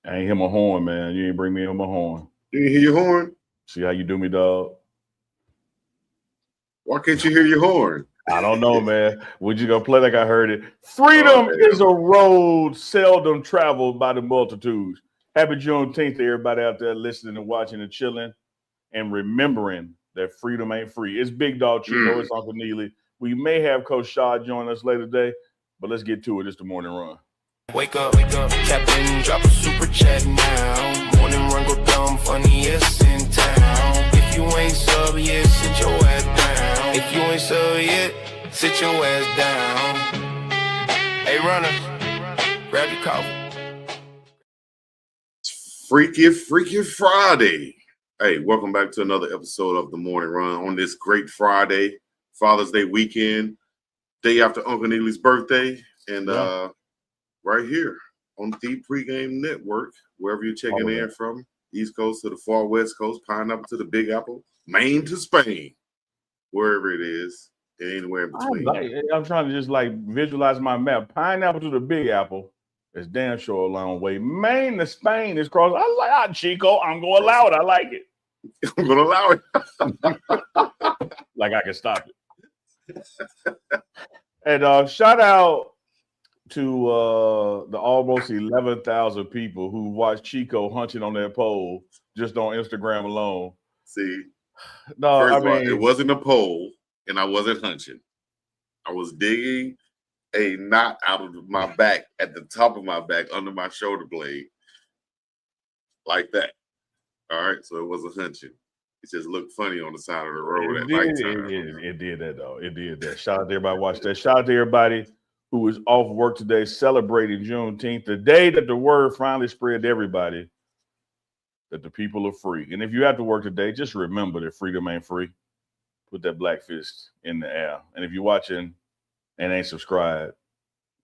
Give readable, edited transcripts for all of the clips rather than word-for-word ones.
I ain't hear my horn, man. You ain't bring me in my horn. You didn't hear your horn? See how you do me, dog? Why can't you hear your horn? I don't know, man. We just gonna play like I heard it. Freedom is a road seldom traveled by the multitudes. Happy Juneteenth to everybody out there listening and watching and chilling and remembering that freedom ain't free. It's Big Dog Chico. It's Uncle Neely. We may have Coach Shaw join us later today, but let's get to it. It's the morning run. Wake up, Captain, drop a super chat now. Morning run go dumb, funniest in town. If you ain't sub yet, sit your ass down. If you ain't sub yet, sit your ass down. Hey, runner, grab your coffee. Freaky Friday. Hey, welcome back to another episode of the Morning Run on this great Friday, Father's Day weekend, day after Uncle Neely's birthday, and right here on the Pregame Network, wherever you're checking in from, East Coast to the far West Coast, Pineapple to the Big Apple, Maine to Spain, wherever it is, and anywhere in between. I'm trying to just like visualize my map. Pineapple to the Big Apple is damn sure a long way. Maine to Spain is cross. I like Chico. I'm going to allow it. I like it. I'm going to allow it. Like I can stop it. And shout out to the almost 11,000 people who watched Chico hunting on that pole just on Instagram alone. See, no, first of all, it wasn't a pole, and I wasn't hunching. I was digging a knot out of my back at the top of my back under my shoulder blade, like that. All right, so it wasn't hunching. It just looked funny on the side of the road at nighttime. It did that, though. It did that. Shout out to everybody watched that. Shout out to everybody who is off work today celebrating Juneteenth, the day that the word finally spread to everybody that the people are free. And if you have to work today, just remember that freedom ain't free. Put that black fist in the air. And if you're watching and ain't subscribed,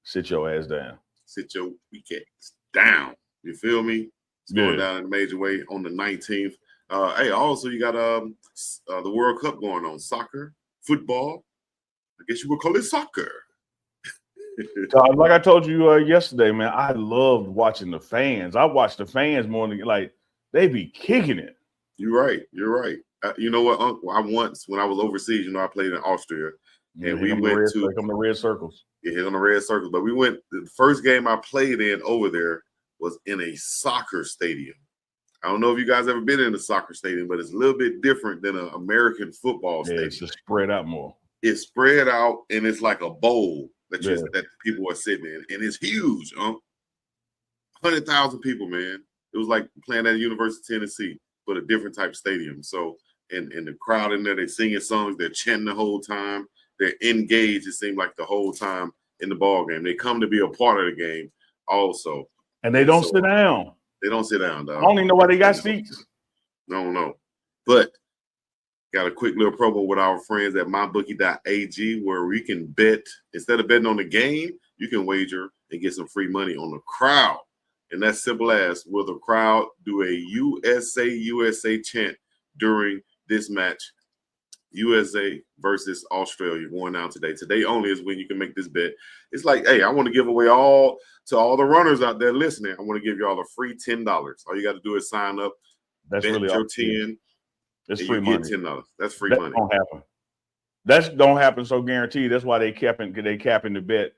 sit your ass down. Sit your weak ass down. You feel me? It's going down in a major way on the 19th. Hey, also you got the World Cup going on. Soccer, football. I guess you would call it soccer. Like I told you yesterday, man, I loved watching the fans. I watched the fans more than like they be kicking it. You're right. You know what, Uncle? I once, when I was overseas, I played in Austria, and we went to the red circles. Yeah, hit on the red circles. But we went. The first game I played in over there was in a soccer stadium. I don't know if you guys ever been in a soccer stadium, but it's a little bit different than an American football stadium. It's just spread out more. It's spread out, and it's like a bowl that people are sitting in, and it's huge. 100,000 people, man. It was like playing at the University of Tennessee, but a different type of stadium. So, and the crowd in there, they're singing songs, they're chanting the whole time, they're engaged. It seemed like the whole time in the ball game. They come to be a part of the game, also. And they don't sit down. They don't sit down, dog. I don't even know why they got seats. No. But got a quick little promo with our friends at mybookie.ag where we can bet. Instead of betting on the game, you can wager and get some free money on the crowd. And that's simple as, will the crowd do a USA chant during this match? USA versus Australia going down today. Today only is when you can make this bet. It's like, hey, I want to give away to all the runners out there listening. I want to give you all a free $10. All you got to do is sign up. That's really your 10. It's free money. $10. That's free money. Don't happen. That don't happen. So guaranteed. That's why they capping the bet,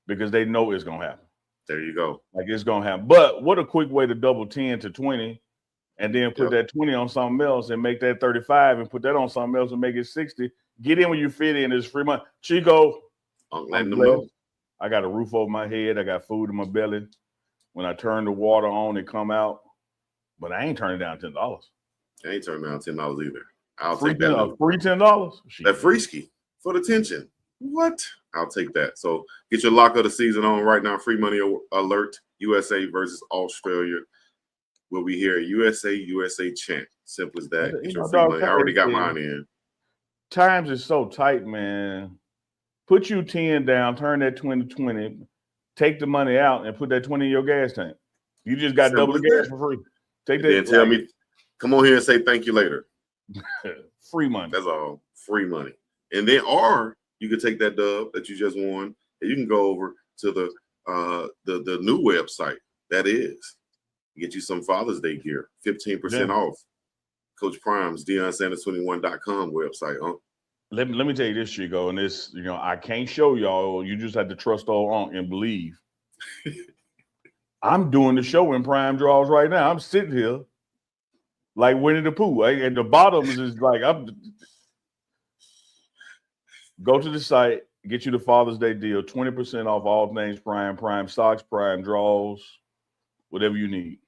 because they know it's gonna happen. There you go. Like it's gonna happen. But what a quick way to double 10 to 20. And then put that 20 on something else and make that 35 and put that on something else and make it 60. Get in when you fit in. It's free money. Chico, I got a roof over my head. I got food in my belly. When I turn the water on, it come out. But I ain't turning down $10. I ain't turning down $10 either. I'll free take that. Free $10? That free ski for the tension. What? I'll take that. So get your lock of the season on right now. Free money alert. USA versus Australia. We'll be here. USA chant. Simple as that. Get your free money. I already got mine in. Times is so tight, man. Put you 10 down, turn that 20 to 20, take the money out, and put that 20 in your gas tank. You just got double the gas for free. Take that. Then tell me, come on here and say thank you later. Free money. That's all. Free money. And then, or you could take that dub that you just won, and you can go over to the new website. That is Get you some Father's Day gear, 15% off. Coach Prime's DeionSanders21.com website. Let me tell you this, Chico, and this, I can't show y'all. You just have to trust all and believe. I'm doing the show in Prime draws right now. I'm sitting here like Winnie the Pooh. And the bottoms is like, go to the site, get you the Father's Day deal, 20% off all things Prime socks, Prime draws, whatever you need.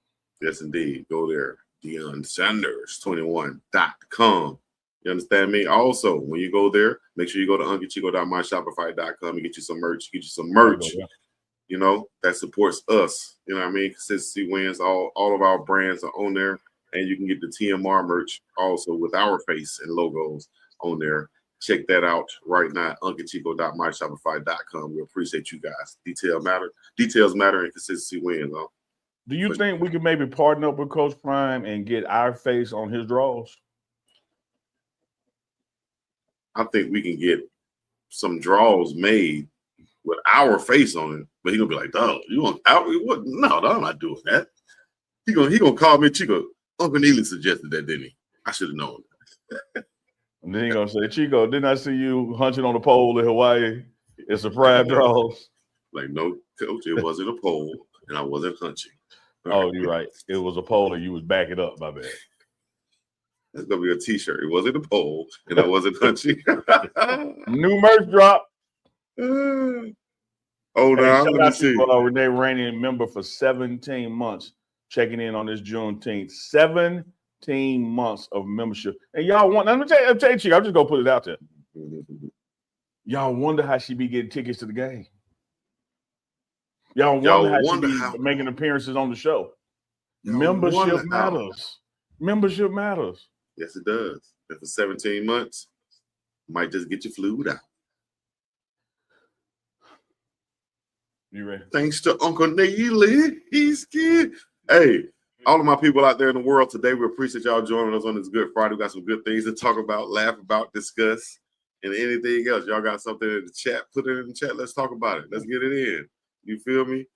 Yes, indeed. Go there. DeionSanders21.com. You understand me? Also, when you go there, make sure you go to UncleChico.myshopify.com and get you some merch. That supports us. You know what I mean? Consistency wins. All of our brands are on there. And you can get the TMR merch also with our face and logos on there. Check that out right now. UncleChico.myshopify.com. We appreciate you guys. Details matter and consistency wins. Do you think we could maybe partner up with Coach Prime and get our face on his draws? I think we can get some draws made with our face on it, but he gonna be like, "Dog, you want out? What? No, I'm not doing that." He gonna call me Chico. Uncle Neely suggested that, didn't he? I should have known. And then he gonna say, "Chico, didn't I see you hunching on a pole in Hawaii? It's a Prime draws." Like, no, Coach, it wasn't a pole, and I wasn't hunching. Oh, you're right. It was a pole, and you was backing up. My bad. That's gonna be a T-shirt. It wasn't a pole, and I wasn't hunching. New merch drop. Now shout out to Renee Rainey, member for 17 months, checking in on this Juneteenth. 17 months of membership, and y'all want. Let me tell you, Chico, I'm just gonna put it out there. Y'all wonder how she be getting tickets to the game. Y'all wonder how she be making appearances on the show. Membership matters. Membership matters. Yes, it does. And for 17 months, might just get you flued out. You ready? Thanks to Uncle Neely. He's good. Hey, all of my people out there in the world today, we appreciate y'all joining us on this Good Friday. We got some good things to talk about, laugh about, discuss, and anything else. Y'all got something in the chat? Put it in the chat. Let's talk about it. Let's get it in. You feel me?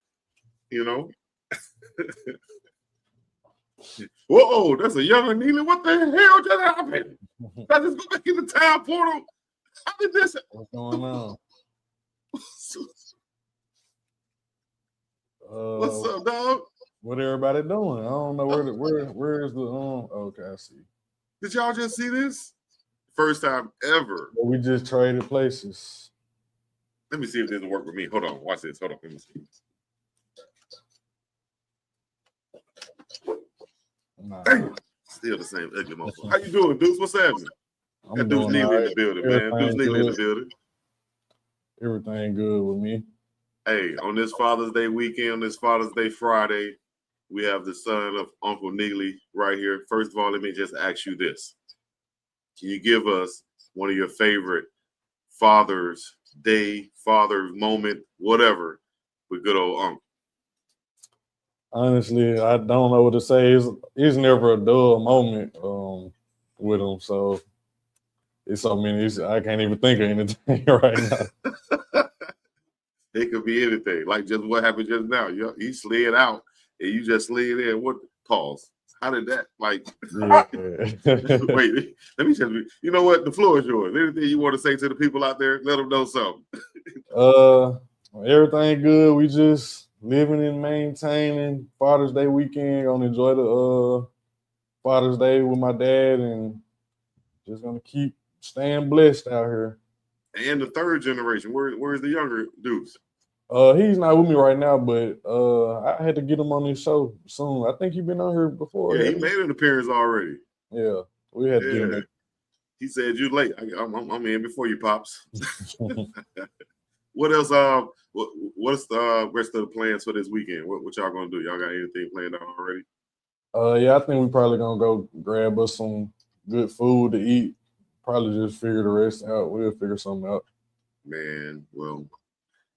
Whoa, that's a younger Neely. What the hell just happened? Did I just go back in the time portal? How did this? What's going on? What's up, dog? What everybody doing? I don't know where is the okay, I see. Did y'all just see this? First time ever. We just traded places. Let me see if this will work with me. Hold on, watch this. Hold on, let me see. Nah. Still the same ugly motherfucker. How you doing, Deuce? What's happening? That Deuce Neely in the building, man. Deuce Neely in the building. Everything good with me. Hey, on this Father's Day weekend, on this Father's Day Friday, we have the son of Uncle Neely right here. First of all, let me just ask you this. Can you give us one of your favorite Father's Day, Father's moment, whatever, with good old Uncle? Honestly, I don't know what to say. It's never a dull moment with him. So it's so many. I can't even think of anything right now. It could be anything, like just what happened just now. He slid out and you just slid in. What? Pause. How did that? Like, yeah. Wait. Let me just. You know what? The floor is yours. Anything you want to say to the people out there? Let them know something. Everything good. We just living and maintaining. Father's Day weekend. Gonna enjoy the Father's Day with my dad, and just gonna keep staying blessed out here. And the third generation. Where's the younger dudes? He's not with me right now, but I had to get him on this show soon. I think he's been on here before. Yeah, he made an appearance already. Yeah, we had to get him. He said you late. I'm in before you, pops. What else? What's the rest of the plans for this weekend? What y'all gonna do? Y'all got anything planned out already? Yeah, I think we probably gonna go grab us some good food to eat. Probably just figure the rest out. We'll figure something out. Man, well,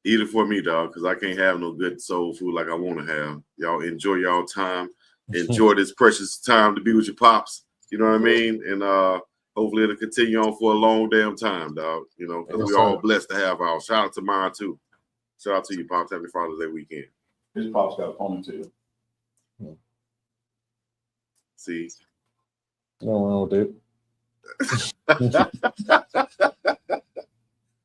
eat it for me, dog, because I can't have no good soul food like I want to have. Y'all enjoy y'all time. Enjoy this precious time to be with your pops. You know what I mean? And hopefully it'll continue on for a long damn time, dog. You know, because we're all blessed to have our. Shout out to mine, too. Shout out to you, pops. Happy Father's Day weekend. His pops got a ponytail. See. No wrong with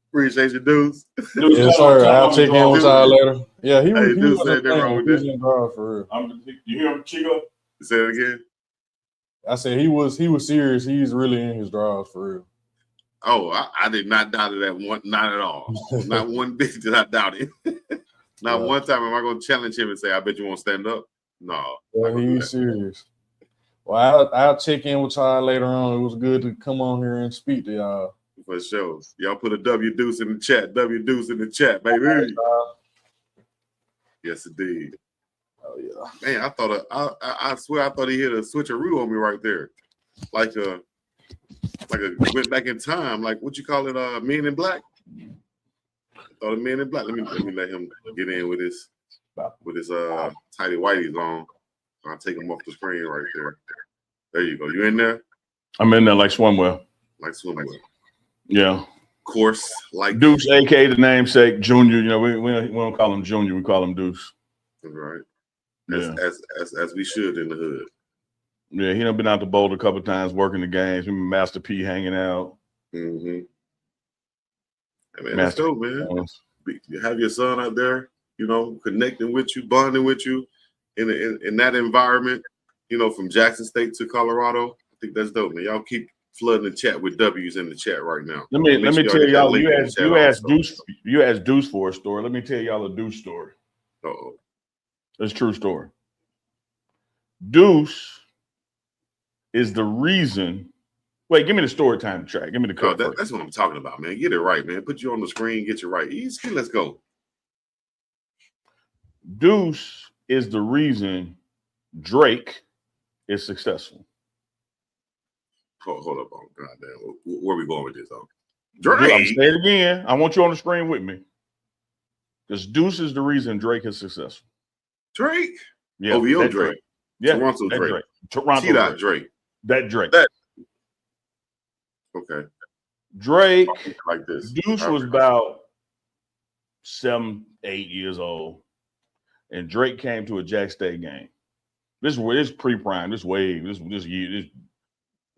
Appreciate you, dudes. Dude, Yes, sir. I'll check in with y'all later. Yeah, he Hey, dude, wasn't said that wrong playing. with He was that. in draw for real. You hear him, Chico? Say it again. I said he was serious. He's really in his draws for real. Oh, I did not doubt it not at all. Not one bit did I doubt it. Not one time am I going to challenge him and say, I bet you won't stand up. No. Yeah, he's serious. Well, I'll check in with y'all later on. It was good to come on here and speak to y'all. For sure. Y'all put a W Deuce in the chat. W Deuce in the chat, baby. Yes, indeed. Oh yeah. Man, I thought I swear I thought he hit a switcheroo on me right there. Like a went back in time. Like what you call it, Men in Black? I thought of Men in Black. Let me let him get in with his tighty whities on. I'll take him off the screen right there. There you go. You in there? I'm in there like swimwear. Like swimwear. Yeah. Course like Deuce, aka the namesake, Junior. You know, we don't call him Junior, we call him Deuce. Right. Yeah. As we should in the hood. Yeah, he done been out to Boulder a couple of times working the games. Him and Master P hanging out. Mm-hmm. Hey, man, let's go, man. You have your son out there, you know, connecting with you, bonding with you in that environment, you know, from Jackson State to Colorado. I think that's dope, man. Y'all keep flooding the chat with W's in the chat right now. Let me tell y'all. You asked Deuce for a story. Let me tell y'all a Deuce story. Uh-oh. It's a true story. Deuce is the reason. Wait, give me the story time track. Give me the cut. That's what I'm talking about, man. Get it right, man. Put you on the screen, get you right. Easy, let's go. Deuce is the reason Drake is successful. Hold up, goddamn. Where are we going with this, though? Drake. I'm saying it again. I want you on the screen with me. Because Deuce is the reason Drake is successful. Drake? Yeah. OVO Drake. Yeah. Toronto Drake. Toronto Drake. That Drake. Okay. Drake, like this. Deuce was about 7, 8 years old. And Drake came to a Jack State game. This pre-prime, this wave, this year.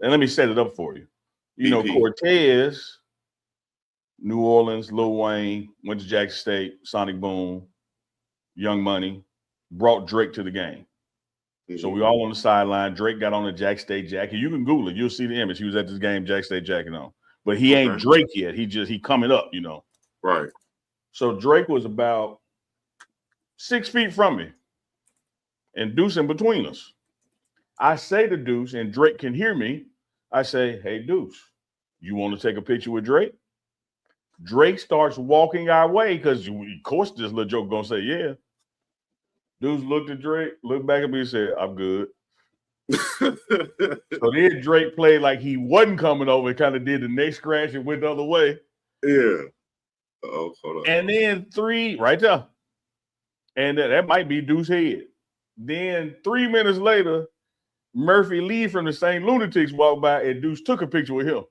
And let me set it up for you. You know, Cortez, New Orleans, Lil Wayne, went to Jackson State, Sonic Boom, Young Money, brought Drake to the game. Mm-hmm. So we all on the sideline. Drake got on a Jack State jacket. You can Google it. You'll see the image. He was at this game, Jack State jacket on. But he ain't Drake yet. He coming up, you know. Right. So Drake was about 6 feet from me and Deuce in between us. I say to Deuce, and Drake can hear me, I say, hey, Deuce, you want to take a picture with Drake? Drake starts walking our way because, of course, this little joke going to say, yeah. Deuce looked at Drake, looked back at me and said, I'm good. So then Drake played like he wasn't coming over and kind of did the neck scratch and went the other way. Yeah. Oh, hold on. And then 3, right there. And that might be Deuce's head. Then 3 minutes later, Murphy Lee from the St. Lunatics walked by and Deuce took a picture with him.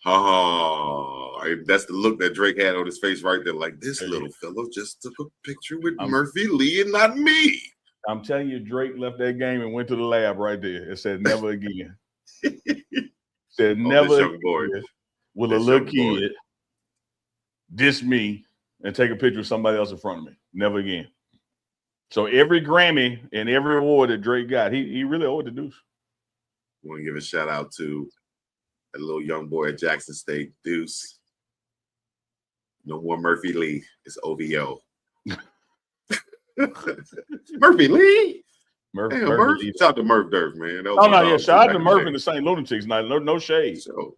Oh, that's the look that Drake had on his face right there. Like, this little fellow just took a picture with Murphy Lee and not me. I'm telling you, Drake left that game and went to the lab right there and said, never again. Said, never young boy. Will a little kid diss me and take a picture of somebody else in front of me. Never again. So every Grammy and every award that Drake got, he really owed to Deuce. I want to give a shout out to a little young boy at Jackson State, Deuce. No more Murphy Lee. It's OVO. Murphy Lee. Murphy Lee. Shout out to Murph Durf, man. Shout out to Murph and the St. Lunatics. No shade. So,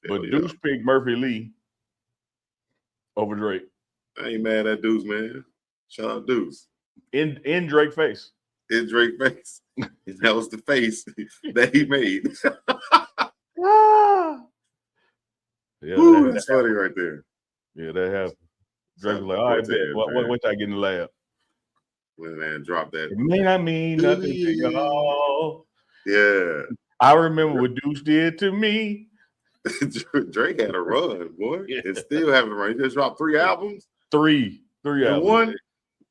but Deuce picked Murphy Lee over Drake. I ain't mad at Deuce, man. Shout out Deuce. In Drake face. In Drake face. That was the face that he made. Yeah, ooh, that's funny right there. Yeah, that happened. Drake was like, all right, what I get in the lab? When man dropped that. It may not mean nothing to y'all. Yeah. I remember what Deuce did to me. Drake had a run, boy. Yeah. And still having a run. He just dropped 3 albums. Three albums. One.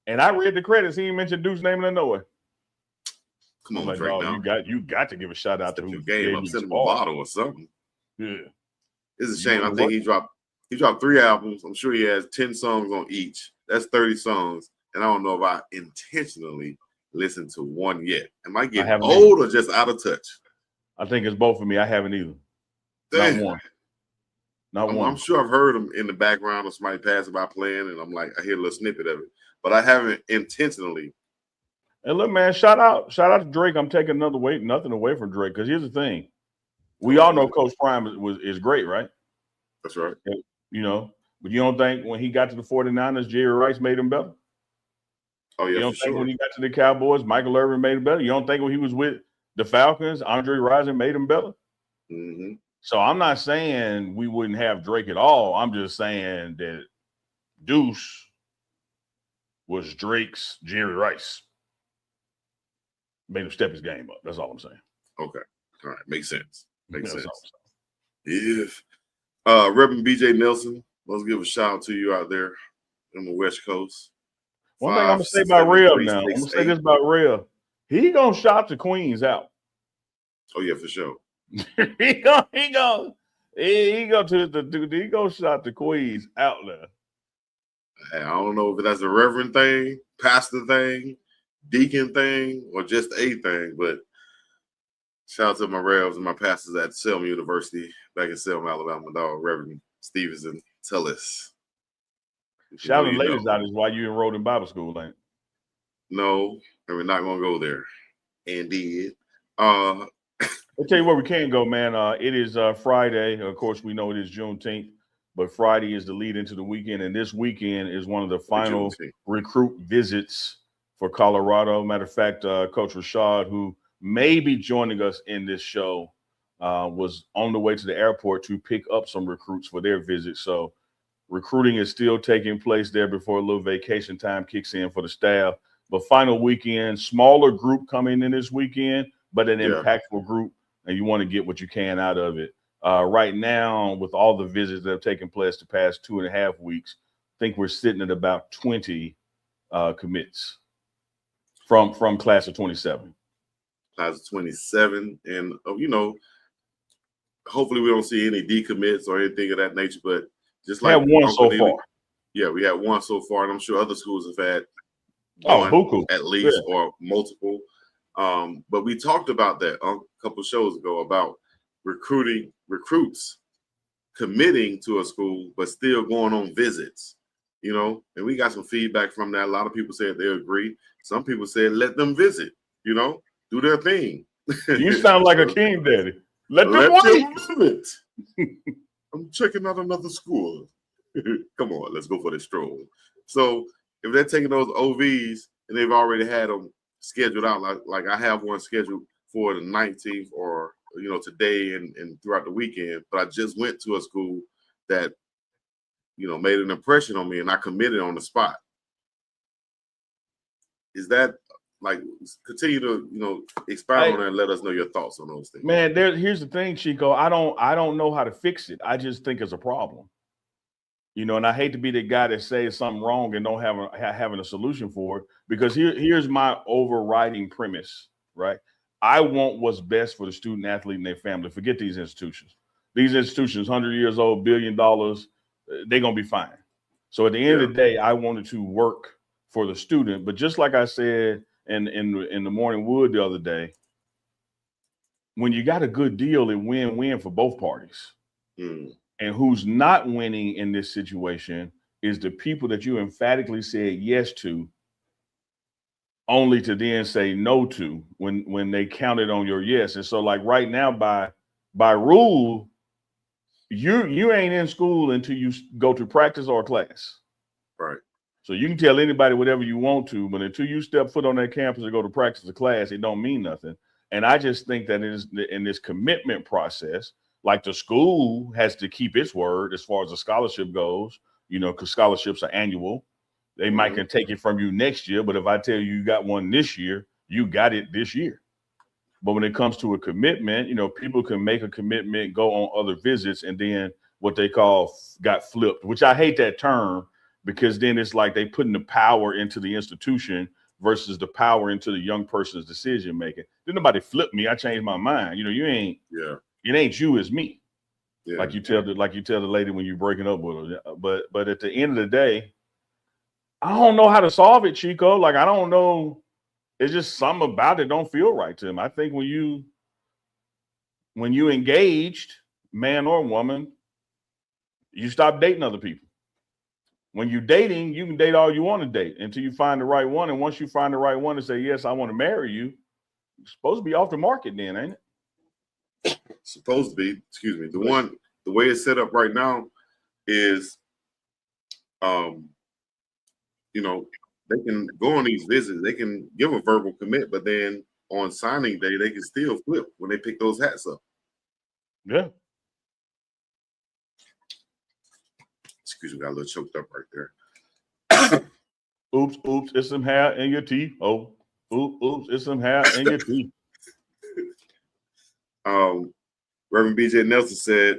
And I read the credits. He didn't mention Deuce's name in nowhere. Come I'm on, like, Drake. dog, Now you got to give a shout out to step who your game gave up. you the Send him a spark. bottle or something. Yeah, It's a You shame. know I the think work? he dropped 3 albums. I'm sure he has 10 songs on each. That's 30 songs. And I don't know if I intentionally listened to one yet. Am I getting haven't old or just out of touch? I think it's both of me. I haven't either. Damn. Not one. Not I'm one. sure I've heard them in the background or somebody passing by playing, and I'm like, I hear a little snippet of it, but I haven't intentionally. And look, man, shout out to Drake. I'm taking nothing away from Drake, because here's the thing. We all know Coach Prime is great, right? That's right. You know, but you don't think when he got to the 49ers, Jerry Rice made him better? Oh, yeah, You don't for think sure. when he got to the Cowboys, Michael Irvin made him better? You don't think when he was with the Falcons, Andre Rison made him better? Mm-hmm. So I'm not saying we wouldn't have Drake at all. I'm just saying that Deuce was Drake's Jerry Rice. Made him step his game up. That's all I'm saying. Okay. All right. Makes sense. Makes That's sense. all I'm saying. If Reverend BJ Nelson, let's give a shout out to you out there on the West Coast. One thing I'm gonna say about Real now. I'm gonna say this about Real. He gonna shout the Queens out. Oh yeah, for sure. he gonna shout the Queens out there. Hey, I don't know if that's a reverend thing, pastor thing, deacon thing, or just a thing, but shout out to my revs and my pastors at Selma University back in Selma, Alabama, dog, Reverend Stevenson Tullis. Shouting ladies out is why you enrolled in Bible school, ain't it? No, and we're not gonna go there. Indeed. I'll tell you where we can go, man. It is Friday. Of course, we know it is Juneteenth, but Friday is the lead into the weekend, and this weekend is one of the final recruit visits for Colorado. Matter of fact, Coach RASHAD, who may be joining us in this show, was on the way to the airport to pick up some recruits for their visit. So recruiting is still taking place there before a little vacation time kicks in for the staff. But final weekend, smaller group coming in this weekend, but an impactful group, and you want to get what you can out of it. Right now, with all the visits that have taken place the past 2.5 weeks, I think we're sitting at about 20 commits from class of 27. Class of 27, and hopefully we don't see any decommits or anything of that nature. But just like one so far. Yeah, we had one so far, and I'm sure other schools have had one at least or multiple. But we talked about that a couple shows ago about recruits committing to a school but still going on visits, and we got some feedback from that. A lot of people said they agree. Some people said let them visit, do their thing. You sound like a king daddy. Let them visit. I'm checking out another school. Come on, let's go for the stroll. So if they're taking those OVs and they've already had them scheduled out, like I have one scheduled for the 19th or today and throughout the weekend, but I just went to a school that made an impression on me and I committed on the spot. Is that continue to expound on that and let us know your thoughts on those things? Man, here's the thing, Chico. I don't know how to fix it. I just think it's a problem. And I hate to be the guy that says something wrong and don't having a solution for it, because here's my overriding premise, right? I want what's best for the student athlete and their family. Forget these institutions. These institutions, 100 years old, $1 billion, they're going to be fine. So at the end of the day, I wanted to work for the student. But just like I said in the Morning Wood the other day, when you got a good deal, it win-win for both parties. And who's not winning in this situation is the people that you emphatically said yes to, only to then say no to when they counted on your yes. And so, like right now, by rule, you ain't in school until you go to practice or class. Right. So you can tell anybody whatever you want to, but until you step foot on that campus or go to practice or class, it don't mean nothing. And I just think that in this commitment process, like the school has to keep its word as far as the scholarship goes, because scholarships are annual. They might can take it from you next year, but if I tell you got one this year, you got it this year. But when it comes to a commitment, people can make a commitment, go on other visits, and then what they call got flipped, which I hate that term, because then it's like they putting the power into the institution versus the power into the young person's decision making. Didn't nobody flip me. I changed my mind. You know, it ain't you, it's me. Yeah. Like you tell the lady when you're breaking up with her. But at the end of the day, I don't know how to solve it, Chico. Like, I don't know. It's just something about it don't feel right to him. I think when you engaged, man or woman, you stop dating other people. When you're dating, you can date all you want to date until you find the right one. And once you find the right one and say, yes, I want to marry you, you're supposed to be off the market then, ain't it? Supposed to be, excuse me. The way it's set up right now is, you know, they can go on these visits, they can give a verbal commit, but then on signing day, they can still flip when they pick those hats up. Yeah. Excuse me, got a little choked up right there. Oops, it's some hair in your teeth. Oh, oops, it's some hair in your teeth. Reverend BJ Nelson said,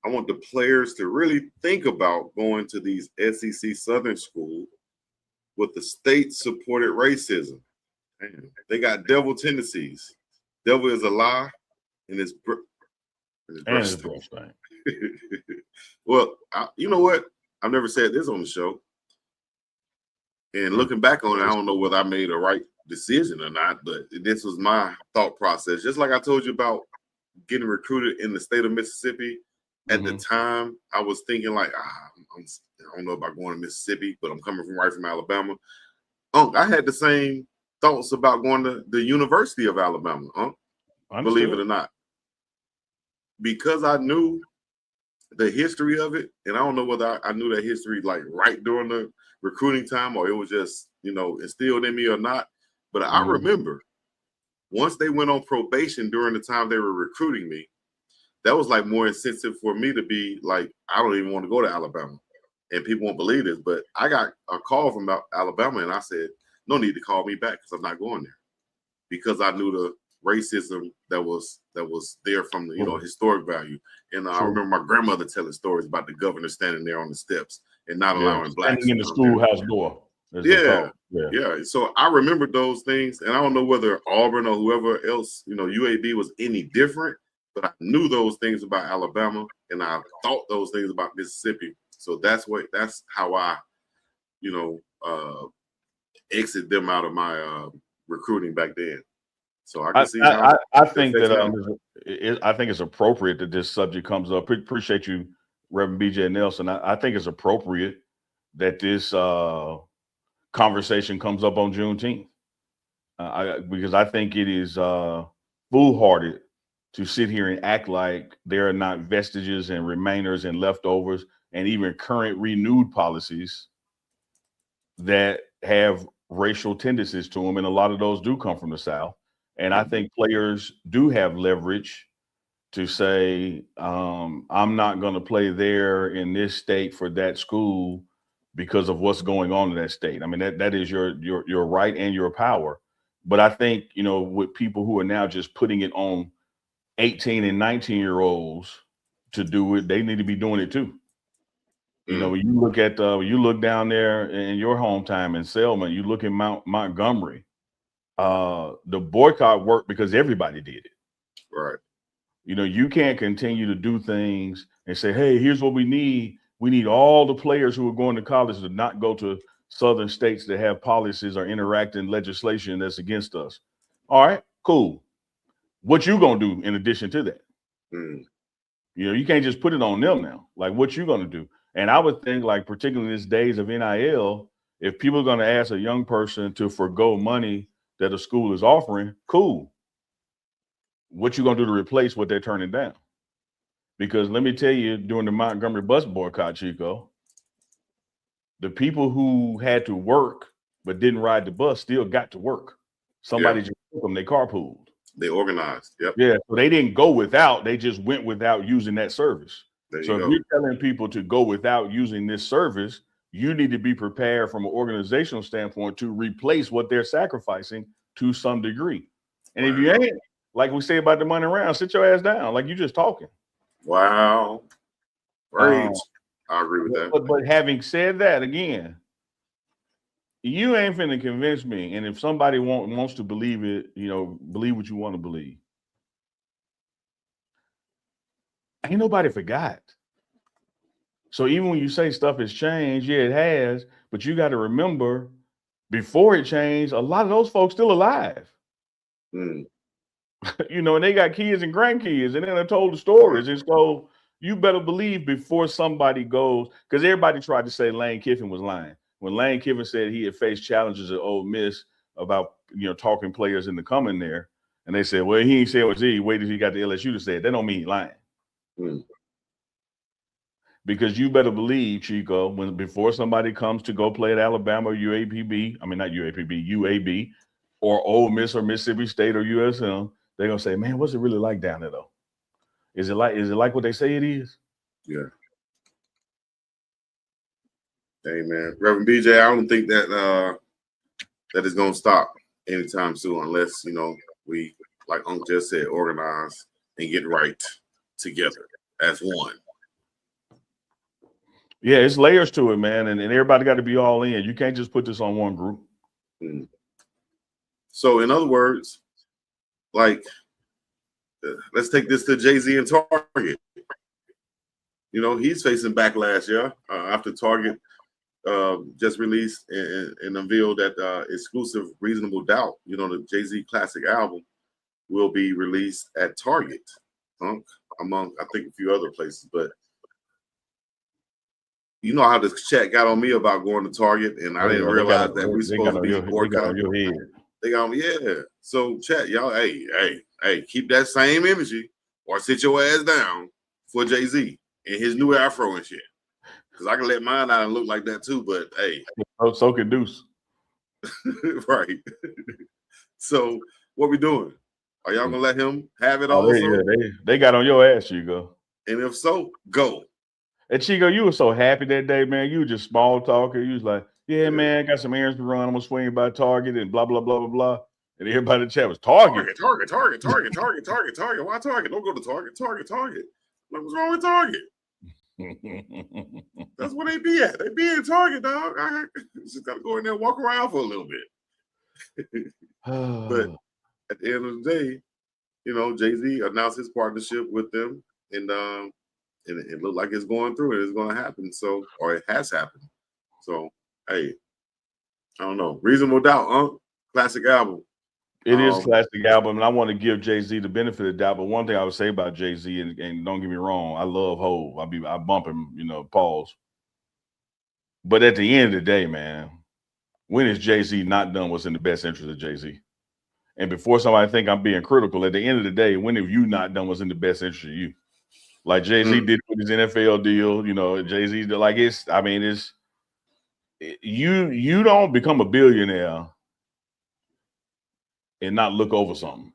I want the players to really think about going to these SEC Southern schools with the state-supported racism. Man, they got devil tendencies. Devil is a lie, and it's breastplate. Well, you know what? I've never said this on the show. And looking back on it, I don't know whether I made a right decision or not, but this was my thought process. Just like I told you about getting recruited in the state of Mississippi, at the time, I was thinking like, I don't know about going to Mississippi, but I'm coming from Alabama. I had the same thoughts about going to the University of Alabama, believe it or not. Because I knew the history of it, and I don't know whether I knew that history like right during the recruiting time or it was just, instilled in me or not. But I remember once they went on probation during the time they were recruiting me, that was like more incentive for me to be like, I don't even want to go to Alabama. And people won't believe this, but I got a call from Alabama and I said, no need to call me back because I'm not going there. Because I knew the racism that was there from the historic value. And I remember my grandmother telling stories about the governor standing there on the steps and not allowing blacks standing in the schoolhouse door. Yeah. So I remember those things, and I don't know whether Auburn or whoever else, UAB was any different, but I knew those things about Alabama, and I thought those things about Mississippi. So that's how I, exit them out of my recruiting back then. So I can see how I think that I think it's appropriate that this subject comes up. Appreciate you, Reverend BJ Nelson. I think it's appropriate that this conversation comes up on Juneteenth, because I think it is foolhardy to sit here and act like there are not vestiges and remainers and leftovers and even current renewed policies that have racial tendencies to them, and a lot of those do come from the South. And I think players do have leverage to say, I'm not going to play there in this state for that school because of what's going on in that state. I mean, that is your right and your power. But I think, with people who are now just putting it on 18 and 19-year-olds to do it, they need to be doing it too. When you look at you look down there in your hometown in Selma, you look in Montgomery, the boycott worked because everybody did it. Right. You can't continue to do things and say, hey, here's what we need. We need all the players who are going to college to not go to southern states that have policies or interact in legislation that's against us. All right, cool. What you gonna do in addition to that? You can't just put it on them now. Like, what you gonna do? And I would think, like, particularly in these days of NIL, if people are going to ask a young person to forgo money that a school is offering, cool. What you going to do to replace what they're turning down? Because let me tell you, during the Montgomery bus boycott, Chico, the people who had to work but didn't ride the bus still got to work. Somebody just took them, they carpooled. They organized. Yep. Yeah. So they didn't go without, they just went without using that service. So if you're telling people to go without using this service, you need to be prepared from an organizational standpoint to replace what they're sacrificing to some degree. And if you ain't, like we say about the money around, sit your ass down. Like you just talking. Wow. Right. I agree with that. But having said that, again, You ain't finna convince me. And if somebody wants to believe it, believe what you want to believe. Ain't nobody forgot. So even when you say stuff has changed, yeah, it has. But you got to remember, before it changed, a lot of those folks still alive. Mm. And they got kids and grandkids, and then they told the stories. And so you better believe before somebody goes, because everybody tried to say Lane Kiffin was lying. When Lane Kiffin said he had faced challenges at Ole Miss about, talking players into coming there, and they said, well, he ain't said what he waited till he got to LSU to say it. That don't mean lying. Mm. Because you better believe, Chico, before somebody comes to go play at Alabama or UAB, or Ole Miss or Mississippi State or USM, they're gonna say, man, what's it really like down there though? Is it like what they say it is? Yeah. Hey man, Reverend BJ, I don't think that that is gonna stop anytime soon unless we, like Unc just said, organize and get right together as one. Yeah, it's layers to it, man, and everybody got to be all in. You can't just put this on one group. Mm. So, in other words, like, let's take this to Jay-Z and Target. He's facing backlash, after Target just released and unveiled that exclusive Reasonable Doubt, the Jay-Z classic album, will be released at Target, among, I think, a few other places. But you know how this chat got on me about going to Target, and I didn't realize that we're supposed to be boycotting. They got on me, yeah. So chat, y'all, hey, keep that same energy or sit your ass down for Jay-Z and his new afro and shit. Because I can let mine out and look like that too, but hey. So can Deuce. Right. So what we doing? Are y'all gonna let him have it all? They got on your ass, Chico. And if so, go. And Chico, you were so happy that day, man. You were just small talker. You was like, yeah, man, I got some errands to run. I'm gonna swing by Target and blah, blah, blah, blah, blah. And everybody in the chat was Target. Target. Why Target? Don't go to Target. Target. Like, what's wrong with Target? That's where they be at. They be in Target, dog. I just gotta go in there and walk around for a little bit. But at the end of the day, Jay-Z announced his partnership with them, and it looked like it's going through. It's going to happen. So, or it has happened. So, hey, I don't know. Reasonable Doubt, classic album. It is classic album, and I want to give Jay-Z the benefit of the doubt. But one thing I would say about Jay-Z, and don't get me wrong, I love Hov. I bump him, pause. But at the end of the day, man, when is Jay-Z not done what's in the best interest of Jay-Z? And before somebody think I'm being critical, at the end of the day, when have you not done what's in the best interest of you? Like Jay-Z did with his NFL deal, Jay-Z, like you don't become a billionaire and not look over something,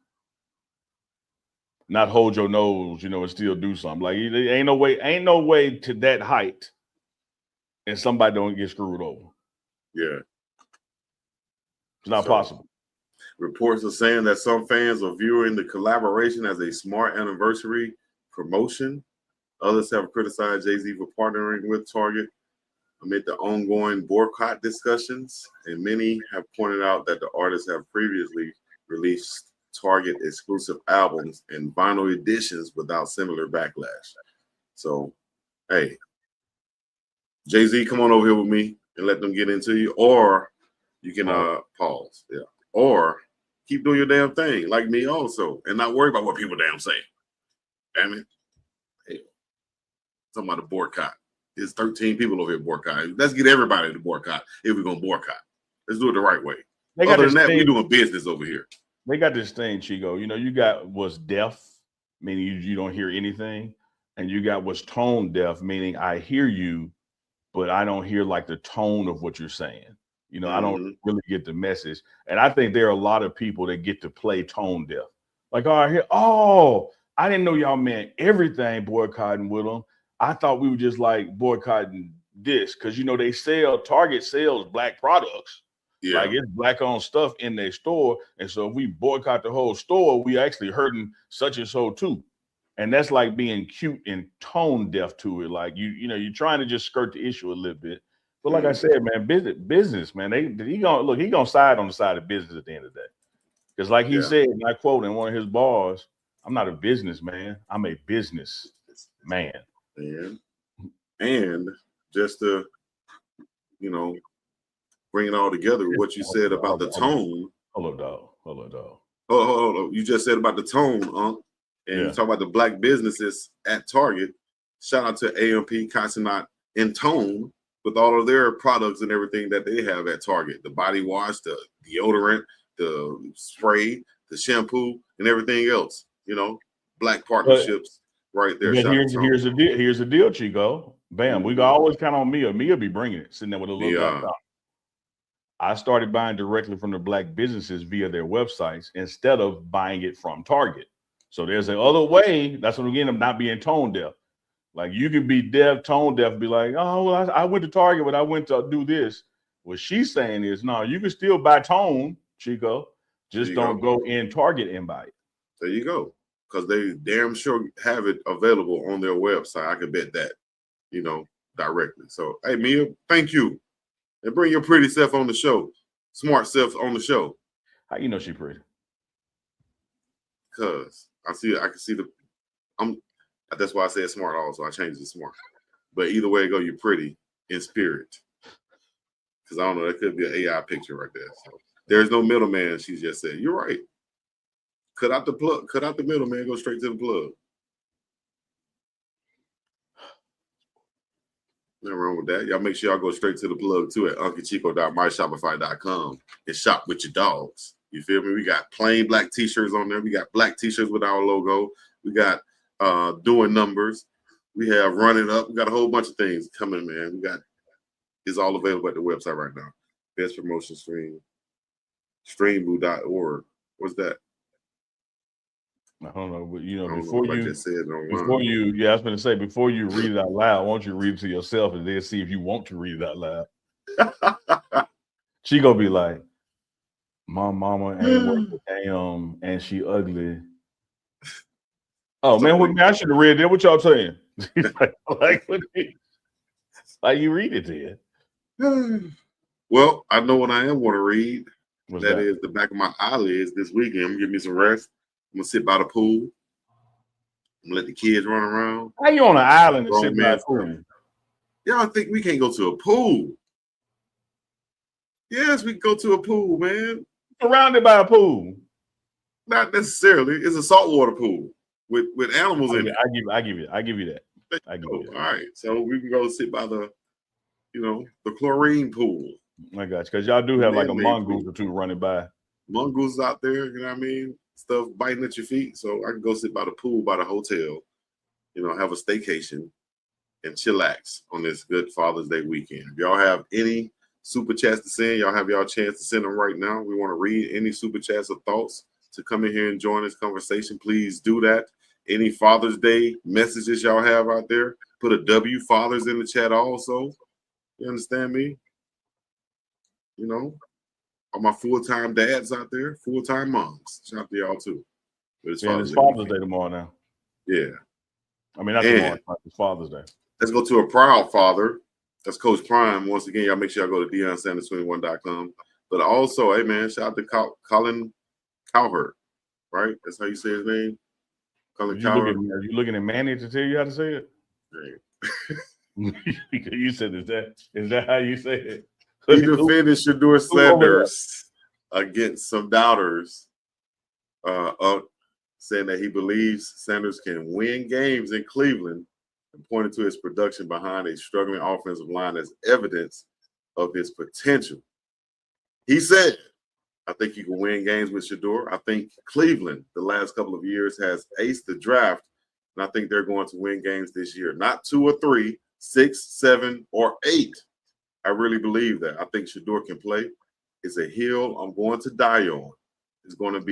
not hold your nose, and still do something. Like ain't no way to that height and somebody don't get screwed over. Yeah. It's not possible. Reports are saying that some fans are viewing the collaboration as a smart anniversary promotion. Others have criticized Jay-Z for partnering with Target amid the ongoing boycott discussions, and many have pointed out that the artists have previously released Target exclusive albums and vinyl editions without similar backlash. So, hey, Jay-Z, come on over here with me and let them get into you, or you can pause, or keep doing your damn thing like me also, and not worry about what people damn say. Damn it. Hey, talking about a boycott. There's 13 people over here boycotting. Let's get everybody to boycott if we're gonna boycott. Let's do it the right way. Other than that, we're doing business over here. They got this thing, Chico. You got what's deaf, meaning you don't hear anything, and you got what's tone deaf, meaning I hear you, but I don't hear like the tone of what you're saying. I don't really get the message. And I think there are a lot of people that get to play tone deaf. Like, I didn't know y'all meant everything boycotting with them. I thought we were just like boycotting this because, Target sells black products. Yeah. Like it's black owned stuff in their store. And so if we boycott the whole store, we actually hurting such and so too. And that's like being cute and tone deaf to it. Like you're trying to just skirt the issue a little bit. But like I said, man, business, man. He gonna side on the side of business at the end of the day. Because like he said, and I quote in one of his bars, I'm not a businessman, I'm a business man. And just to, bring it all together, what you said about the tone. Hold up, dog. Oh, you just said about the tone, and you talk about the black businesses at Target. Shout out to AMP, Consonant, and Tone with all of their products and everything that they have at Target. The body wash, the deodorant, the spray, the shampoo, and everything else. Black partnerships right there. Here's the deal, Chico. Bam, we can always count on Mia. Mia be bringing it, sitting there with a little laptop. I started buying directly from the black businesses via their websites instead of buying it from Target. So there's another way. That's what again, I'm not being tone deaf. Like you can be tone deaf, be like, oh, well, I went to Target, but I went to do this. What she's saying is, no, you can still buy tone, Chico. Just don't go in Target and buy it. There you go. Because they damn sure have it available on their website. I can bet that, directly. So, hey, Mia, thank you. And bring your pretty self on the show. Smart self on the show. How you know she pretty? Because that's why I said smart also. I changed it to smart. But either way it go, you're pretty in spirit. Because I don't know, that could be an AI picture right there. So there's no middleman, she just said. You're right. Cut out the plug, cut out the middleman, go straight to the plug. Nothing wrong with that. Y'all make sure y'all go straight to the plug too at unclechiko.myshopify.com and shop with your dogs. You feel me? We got plain black t-shirts on there. We got black t-shirts with our logo. We got doing numbers. We have running up. We got a whole bunch of things coming, man. It's all available at the website right now. Best promotion stream. Streamboo.org. What's that? I don't know, but I was going to say, before you read it out loud, why don't you read it to yourself and then see if you want to read it out loud? She gonna be like, my mama ain't worth a damn and she ugly. Oh man, I should have read that. What y'all saying? like you read it to you. Well, I know what I am want to read. That is the back of my eyelids this weekend. I'm gonna give me some rest. I'm gonna sit by the pool. I'm gonna let the kids run around. How you on an island and sit by the pool? Y'all think we can't go to a pool? Yes, we can go to a pool, man. Surrounded by a pool. Not necessarily. It's a saltwater pool with animals in it. I give you that. All right. So we can go sit by the chlorine pool. My gosh, because y'all do have like a mongoose or two running by. Mongooses out there, you know what I mean? Stuff biting at your feet. So I can go sit by the pool, by the hotel, have a staycation and chillax on this good Father's Day weekend. If y'all have any super chats to send, y'all have y'all chance to send them right now. We want to read any super chats or thoughts to come in here and join this conversation. Please do that. Any Father's Day messages y'all have out there, put a W Fathers in the chat also. You understand me? All my full-time dads out there, full-time moms. Shout out to y'all too. It's Father's Day tomorrow now. Yeah. I mean, not tomorrow, it's Father's Day. Let's go to a proud father. That's Coach Prime. Once again, y'all make sure y'all go to DeonSanders21.com. But also, hey man, shout out to Colin Cowherd, right? That's how you say his name? Colin Cowherd. Are you looking at Manny to tell you how to say it? Right. You said, is that how you say it? He defended Shedeur Sanders against some doubters, saying that he believes Sanders can win games in Cleveland and pointed to his production behind a struggling offensive line as evidence of his potential. He said, I think you can win games with Shedeur. I think Cleveland, the last couple of years, has aced the draft, and I think they're going to win games this year. Not 2 or 3, 6, 7, or 8. I really believe that. I think Shedeur can play. It's a hill I'm going to die on. This is going to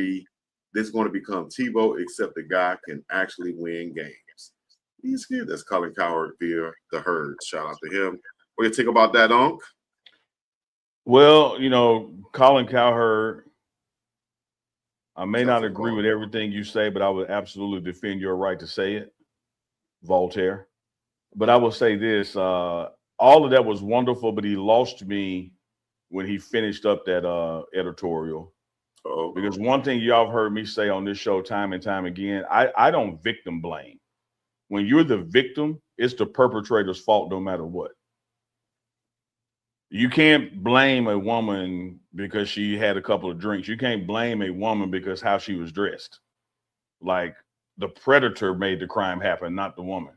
become Tebow, except the guy can actually win games. He's good. That's Colin Cowherd via the Herd. Shout out to him. What do you think about that, Unc? Well, Colin Cowherd, I may not agree with everything you say, but I would absolutely defend your right to say it. Voltaire. But I will say this, all of that was wonderful, but he lost me when he finished up that editorial. Oh, Because one thing y'all have heard me say on this show time and time again, I don't victim blame. When you're the victim, it's the perpetrator's fault no matter what. You can't blame a woman because she had a couple of drinks. You can't blame a woman because how she was dressed. Like the predator made the crime happen, not the woman.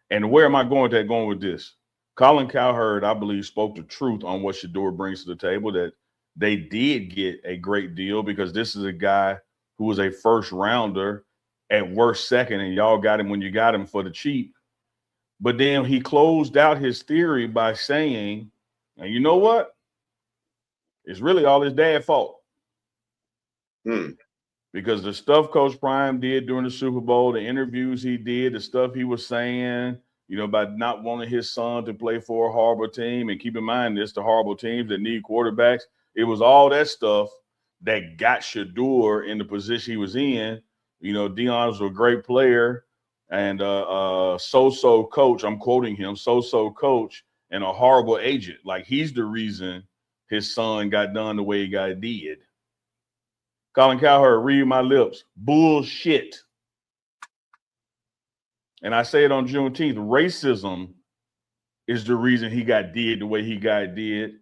And where am I going with this? Colin Cowherd, I believe, spoke the truth on what Shador brings to the table, that they did get a great deal because this is a guy who was a first rounder at worst second, and y'all got him when you got him for the cheap. But then he closed out his theory by saying, and you know what? It's really all his dad's fault. Because the stuff Coach Prime did during the Super Bowl, the interviews he did, the stuff he was saying, you know, about not wanting his son to play for a horrible team. And keep in mind, it's the horrible teams that need quarterbacks. It was all that stuff that got Shador in the position he was in. You know, Deion was a great player and so-so coach. I'm quoting him, so-so coach and a horrible agent. Like, he's the reason his son got done the way he got did. Colin Cowherd, read my lips. Bullshit. And I say it on Juneteenth. Racism is the reason he got did the way he got did.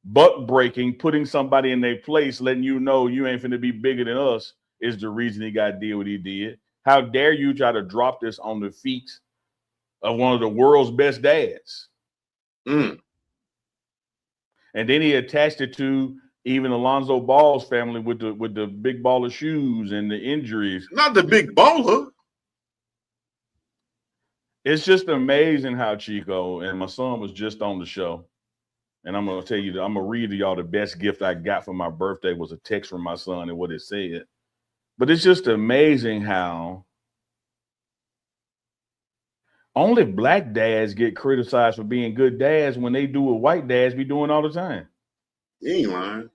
Buck breaking, putting somebody in their place, letting you know you ain't finna be bigger than us is the reason he got did what he did. How dare you try to drop this on the feet of one of the world's best dads? And then he attached it to even Alonzo Ball's family with the big baller shoes and the injuries. not the big baller. It's just amazing how Chico, and my son was just on the show, and I'm going to tell you, I'm going to read to y'all the best gift I got for my birthday was a text from my son and what it said. But it's just amazing how only black dads get criticized for being good dads when they do what white dads be doing all the time. You ain't lying.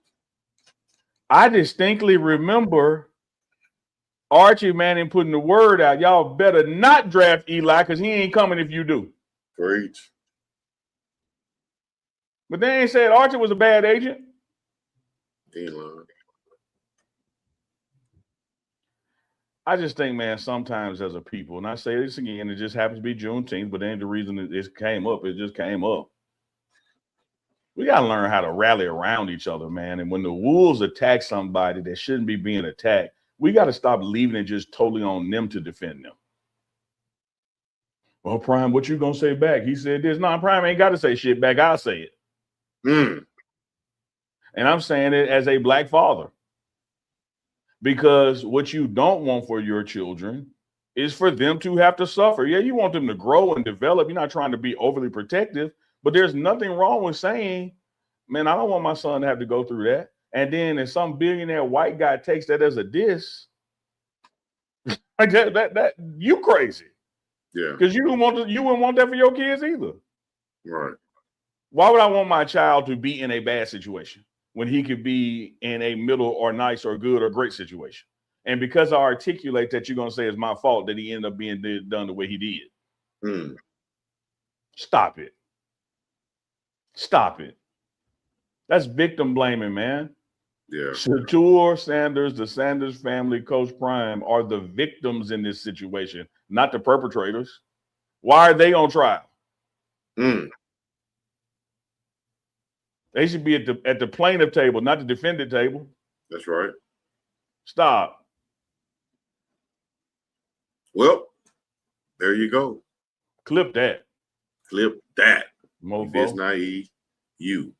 I distinctly remember Archie Manning putting the word out, y'all better not draft Eli because he ain't coming if you do. Great. But they ain't said Archie was a bad agent. You ain't lying. I just think, man, sometimes as a people, and I say this again, it just happens to be Juneteenth, but ain't the reason it came up. It just came up. We got to learn how to rally around each other, man. And when the wolves attack somebody that shouldn't be being attacked, we got to stop leaving it just totally on them to defend them. Well, Prime, what you going to say back? He said this. No, Prime ain't got to say shit back. I'll say it. And I'm saying it as a black father. Because what you don't want for your children is for them to have to suffer. Yeah, you want them to grow and develop. You're not trying to be overly protective, but there's nothing wrong with saying, man, I don't want my son to have to go through that. And then if some billionaire white guy takes that as a diss, like that you crazy. Yeah. Because you wouldn't want that for your kids either. Right. Why would I want my child to be in a bad situation when he could be in a middle or nice or good or great situation? And because I articulate that, you're going to say it's my fault that he ended up being done the way he did. Stop it. Stop it. That's victim blaming, man. Yeah. Shador Sanders, the Sanders family, Coach Prime are the victims in this situation, not the perpetrators. Why are they on trial? They should be at the plaintiff table, not the defendant table. That's right. Stop. Well, there you go. Clip that. Clip that. Mofo. It's naive. You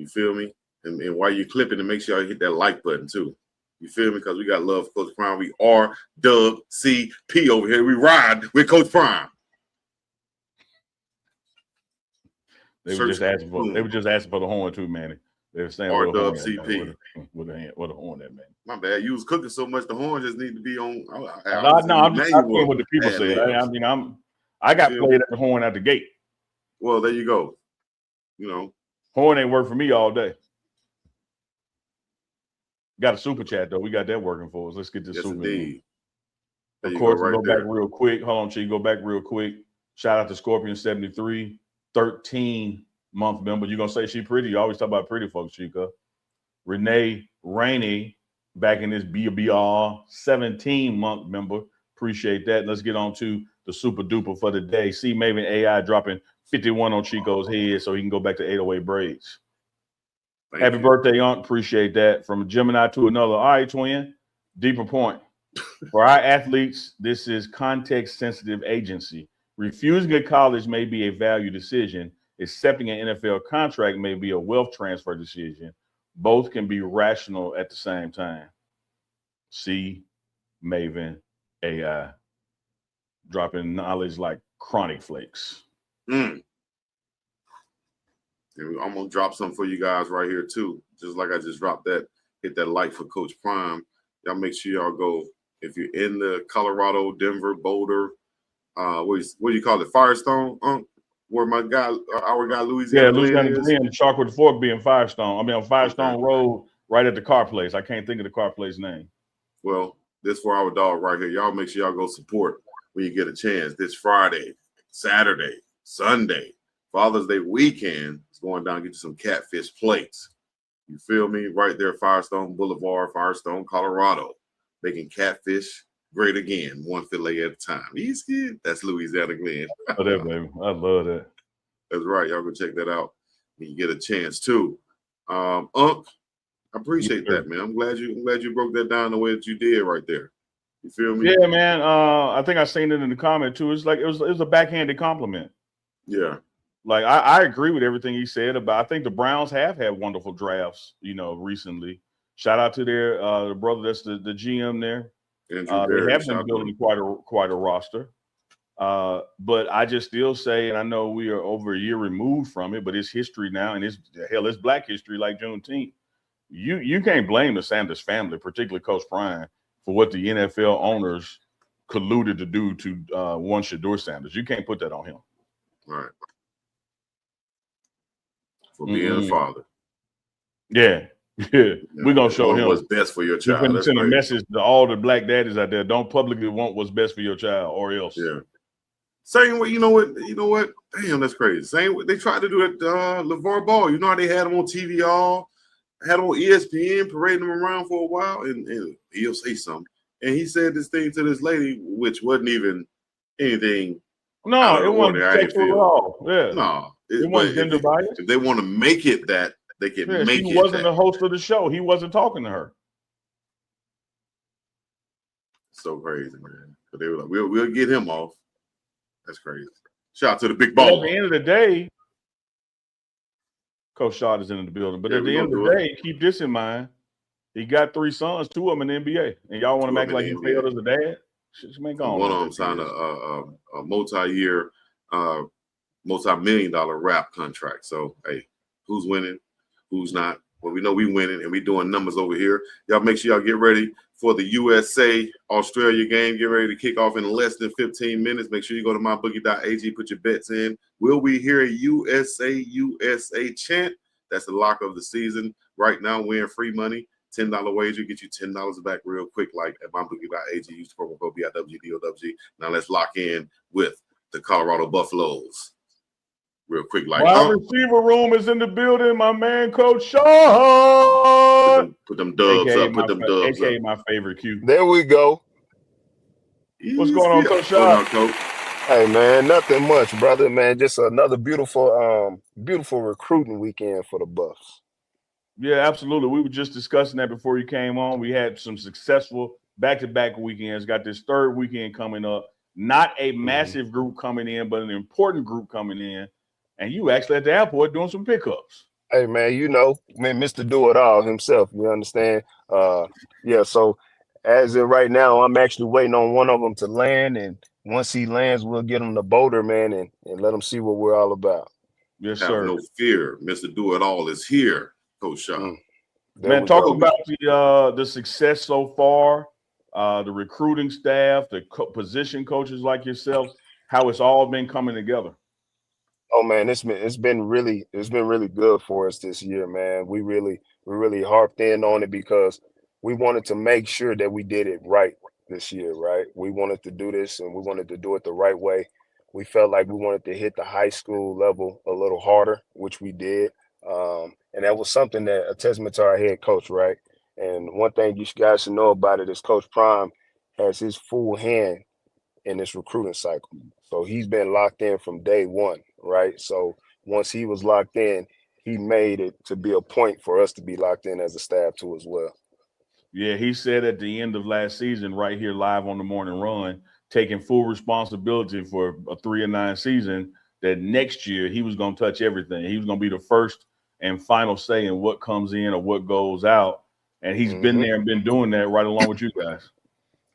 feel me? And while you're clipping it, make sure you hit that like button too. You feel me? Because we got love for Coach Prime. We are WCP over here. We ride with Coach Prime. They were just asking for the horn too, Manny. They were saying RWCP. With a horn at, man. My bad. You was cooking so much, the horn just need to be on. I'm just talking what the people say. I got played at the horn at the gate. Well, there you go. You know, horn ain't work for me all day. Got a super chat though. We got that working for us. Let's get this super. Indeed. Of course, go back real quick. Hold on, Chico. Go back real quick. Shout out to Scorpion 73. 13-month member. You're going to say she pretty. You always talk about pretty folks, Chico. Renee Rainey back in this BBR 17-month member. Appreciate that. Let's get on to the super duper for the day. See Maven AI dropping 51 on Chico's head so he can go back to 808 braids. Happy birthday, Aunt. Appreciate that. From a Gemini to another. All right, twin. Deeper point. For our athletes, this is context-sensitive agency. Refusing a college may be a value decision. Accepting an NFL contract may be a wealth transfer decision. Both can be rational at the same time. See Maven AI dropping knowledge like chronic flakes. And I'm gonna drop something for you guys right here too. Just like I just dropped that, hit that like for Coach Prime. Y'all make sure y'all go. If you're in the Colorado, Denver, Boulder, what do you call it? Firestone, where my guy, our guy Louisiana. Yeah, Louisiana Glen, Shark with the Fork being Firestone. I mean on Firestone Road, right at the car place. I can't think of the car place name. Well, this for our dog right here. Y'all make sure y'all go support when you get a chance. This Friday, Saturday, Sunday, Father's Day weekend. Going down, get you some catfish plates. You feel me? Right there, Firestone Boulevard, Firestone, Colorado. Making catfish great again, one fillet at a time. Easy. That's Louisiana Glen. I love that, baby. I love that. That's right. Y'all go check that out when you get a chance too. Unc, I appreciate that, man. I'm glad you broke that down the way that you did right there. You feel me? Yeah, man. I think I seen it in the comment too. It's like it was a backhanded compliment. Yeah. Like I agree with everything he said about. I think the Browns have had wonderful drafts, recently. Shout out to their the brother that's the GM there. They have been building quite a roster. But I just still say, and I know we are over a year removed from it, but it's history now, and it's Black history like Juneteenth. You can't blame the Sanders family, particularly Coach Prime, for what the NFL owners colluded to do to one Shedeur Sanders. You can't put that on him. Right. For being a father. Yeah. Yeah. We're going to show him what's best for your child. We're going to send a message to all the black daddies out there. Don't publicly want what's best for your child or else. Yeah. Same way, you know what? Damn, that's crazy. Same way they tried to do it LeVar Ball. You know how they had him on TV had him on ESPN, parading him around for a while, and he'll say something. And he said this thing to this lady, which wasn't even anything. No, it wasn't sexual at all. Yeah. No. It wasn't gender bias. If they want to make it that, they can make it. He wasn't the host of the show. He wasn't talking to her. So crazy, man. But they were like, we'll get him off. That's crazy. Shout out to the big ball. At the end of the day, Coach Shard is in the building. But at the end of the day, keep this in mind. He got 3 sons, 2 of them in the NBA. And y'all want to make like he failed as a dad? One of them signed a multi-year, multi-million-dollar rap contract. So, hey, who's winning? Who's not? Well, we know we winning, and we doing numbers over here. Y'all make sure y'all get ready for the USA-Australia game. Get ready to kick off in less than 15 minutes. Make sure you go to mybookie.ag, put your bets in. Will we hear a USA chant? That's the lock of the season. Right now, we're in free money. $10 wager, get you $10 back real quick, like at mybookie.ag. Use the promo code BIWDOWG. Now let's lock in with the Colorado Buffaloes. Real quick, like my receiver room is in the building. My man, Coach Shaw. Put them dubs AKA up. Put them dubs AKA up. my favorite cue. There we go. What's going on, Coach Shaw? Hey man, nothing much, brother. Man, just another beautiful recruiting weekend for the Buffs. Yeah, absolutely. We were just discussing that before you came on. We had some successful back-to-back weekends. Got this third weekend coming up. Not a massive group coming in, but an important group coming in. And you actually at the airport doing some pickups. Hey man, Mr. Do It All himself. You understand? Yeah. So as of right now, I'm actually waiting on one of them to land, and once he lands, we'll get him to Boulder, man, and let him see what we're all about. Yes, Have sir. no fear, Mr. Do It All is here, Coach Shaw. Man, talk about the success so far, the recruiting staff, the position coaches like yourself, how it's all been coming together. Oh man, it's been really good for us this year, man. We really harped in on it because we wanted to make sure that we did it right this year, right? We wanted to do this and we wanted to do it the right way. we felt like we wanted to hit the high school level a little harder, which we did. And that was something that a testament to our head coach, right? And one thing you guys should know about it is Coach Prime has his full hand in this recruiting cycle. So he's been locked in from day one, right? So once he was locked in, he made it to be a point for us to be locked in as a staff too as well. Yeah, he said at the end of last season, right here live on the Morning Run, taking full responsibility for a 3-9 season, that next year he was going to touch everything. He was going to be the first and final say in what comes in or what goes out. And he's been there and been doing that right along with you guys.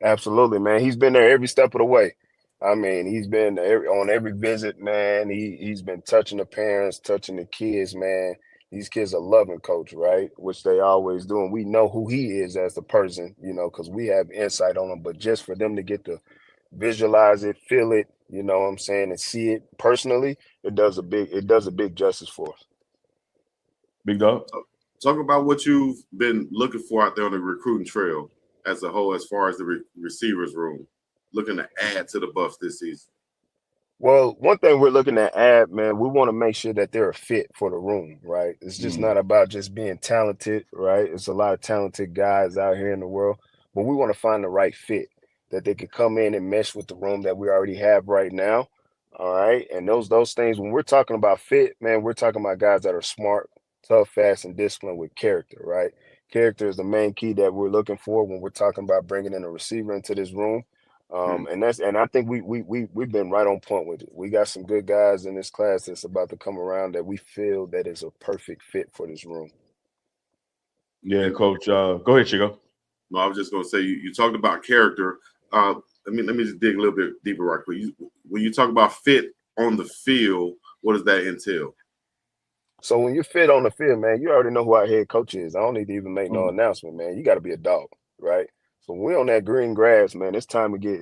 Absolutely, man. He's been there every step of the way. I mean, he's been on every visit, man. He's been touching the parents, touching the kids, man. These kids are loving Coach, right? Which they always do. And we know who he is as the person, you know, because we have insight on him. But just for them to get to visualize it, feel it, you know what I'm saying, and see it personally, it does a big justice for us. Big Dog. Talk about what you've been looking for out there on the recruiting trail as a whole, as far as the receivers room, looking to add to the Buffs this season. Well, one thing we're looking to add, man, we want to make sure that they're a fit for the room, right? It's just not about just being talented, right? It's a lot of talented guys out here in the world, but we want to find the right fit that they could come in and mesh with the room that we already have right now. All right. And those things, when we're talking about fit, man, we're talking about guys that are smart, tough, fast, and disciplined with character, right? Character is the main key that we're looking for when we're talking about bringing in a receiver into this room. And I think we've been right on point with it. We got some good guys in this class that's about to come around that we feel that is a perfect fit for this room. Yeah, Coach. Go ahead, Chico. No, I was just going to say you talked about character. Let me just dig a little bit deeper right quick. When you talk about fit on the field, what does that entail? So when you fit on the field, man, you already know who our head coach is. I don't need to even make no announcement, man. You got to be a dog, right? So when we're on that green grass, man, it's time to get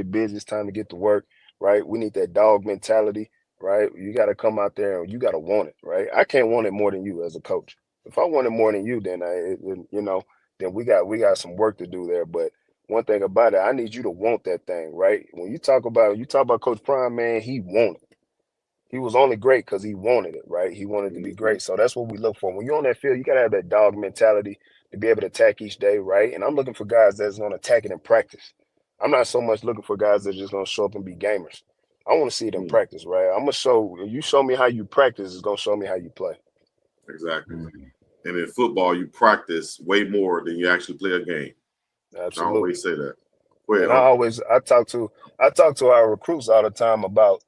busy. It's time to get to work, right? We need that dog mentality, right? You got to come out there and you got to want it, right? I can't want it more than you as a coach. If I want it more than you, then then we got some work to do there. But one thing about it, I need you to want that thing, right? When you talk about Coach Prime, man, he wanted it. He was only great because he wanted it, right? He wanted to be great. So that's what we look for. When you're on that field, you got to have that dog mentality to be able to attack each day, right? And I'm looking for guys that's going to attack it in practice. I'm not so much looking for guys that's just going to show up and be gamers. I want to see it in practice, right? I'm going to you show me how you practice, it's going to show me how you play. Exactly. And in football, you practice way more than you actually play a game. Absolutely. I always say that. And I talk to our recruits all the time about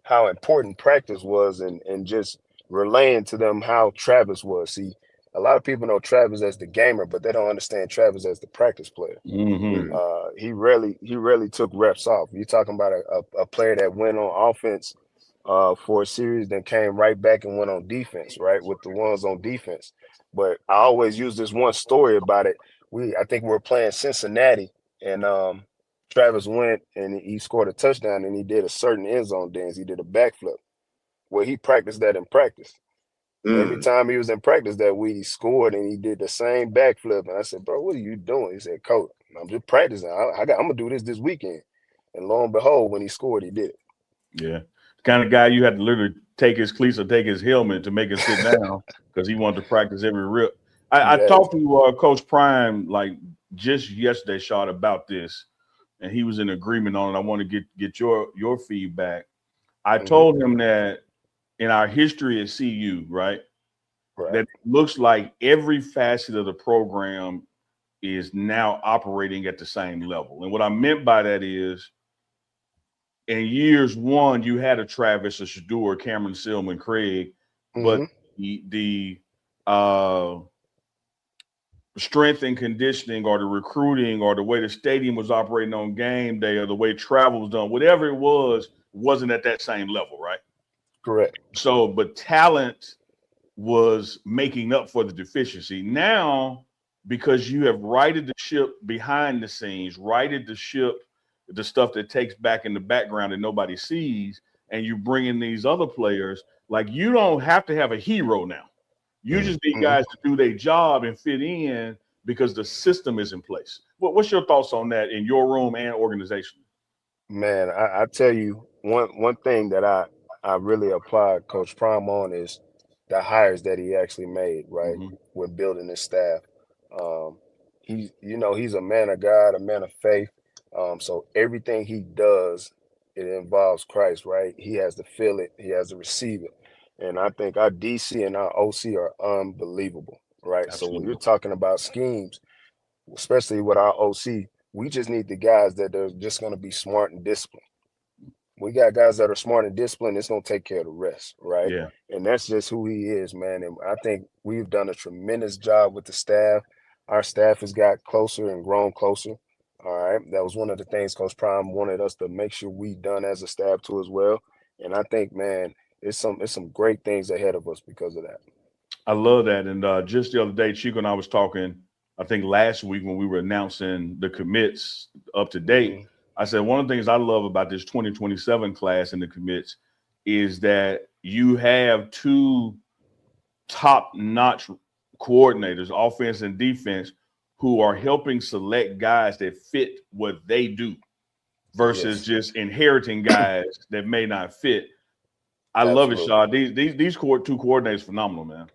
how important practice was and just relaying to them how Travis was. See, a lot of people know Travis as the gamer, but they don't understand Travis as the practice player. He rarely took reps off. You're talking about a player that went on offense for a series, then came right back and went on defense, right, with the ones on defense. But I always use this one story about it. I think we were playing Cincinnati, and Travis went and he scored a touchdown and he did a certain end zone dance. He did a backflip. Well, he practiced that in practice. Every time he was in practice that week, he scored and he did the same backflip. And I said, bro, what are you doing? He said, Coach, I'm just practicing. I'm going to do this weekend. And lo and behold, when he scored, he did it. Yeah. The kind of guy you had to literally take his cleats or take his helmet to make him sit down because he wanted to practice every rip. I talked to Coach Prime like just yesterday, Shad, about this. And he was in agreement on it. I want to get your feedback. I told him that in our history at CU, right, that it looks like every facet of the program is now operating at the same level. And what I meant by that is in years one, you had a Travis, a Shador, Cameron Silman, Craig, but the strength and conditioning or the recruiting or the way the stadium was operating on game day or the way travel was done, whatever it was, wasn't at that same level, right? Correct. So, but talent was making up for the deficiency. Now, because you have righted the ship behind the scenes, righted the ship, the stuff that takes back in the background that nobody sees, and you bring in these other players, like you don't have to have a hero now. You just need guys to do their job and fit in because the system is in place. What's your thoughts on that in your room and organization? Man, I tell you, one thing that I really applaud Coach Prime on is the hires that he actually made, right? Mm-hmm. With building his staff. Um, he's a man of God, a man of faith. So everything he does, it involves Christ, right? He has to feel it, he has to receive it. And I think our DC and our OC are unbelievable, right? So when you're Absolutely. talking about schemes, especially with our OC, we just need the guys that are just going to be smart and disciplined. We got guys that are smart and disciplined. It's gonna take care of the rest, right? Yeah. And that's just who he is, man. And I think we've done a tremendous job with the staff. Our staff has got closer and grown closer. All right, that was one of the things Coach Prime wanted us to make sure we done as a staff too as well. And I think, man, it's some great things ahead of us because of that. I love that. And just the other day, Chico and I was talking, I think last week when we were announcing the commits up to date, Hmm. I said one of the things I love about this 2027 class and the commits is that you have two top-notch coordinators, offense and defense, who are helping select guys that fit what they do versus Yes, just inheriting guys that may not fit. I love it, absolutely. Shaw. These two coordinators phenomenal, man.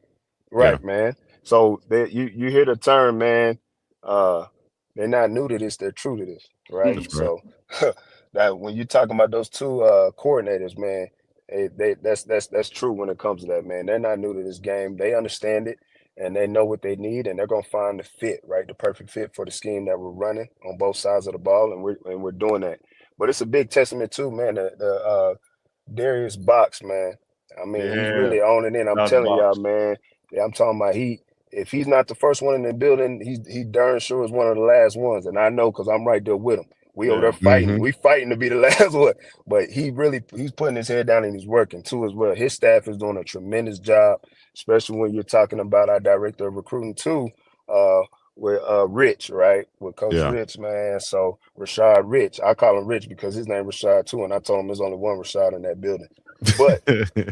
Yeah. Right, man. So you hear the term, man. Uh, they're not new to this; they're true to this, right? That's right. So that when you're talking about those two coordinators, man, that's true when it comes to that, man. They're not new to this game. They understand it, and they know what they need, and they're gonna find the fit, right, the perfect fit for the scheme that we're running on both sides of the ball, and we're doing that. But it's a big testament too, man. The Darius Box, man. I mean, he's Yeah, really owning it. I'm out the telling y'all, box. man. Yeah, I'm talking about if he's not the first one in the building, he darn sure is one of the last ones. And I know because I'm right there with him. We over there Yeah, fighting. Hmm. We fighting to be the last one. But he's putting his head down and he's working too as well. His staff is doing a tremendous job, especially when you're talking about our director of recruiting too, uh, with Rich, right? With Coach Yeah. Rich, man. So Rashad Rich. I call him Rich because his name Rashad too. And I told him there's only one Rashad in that building. But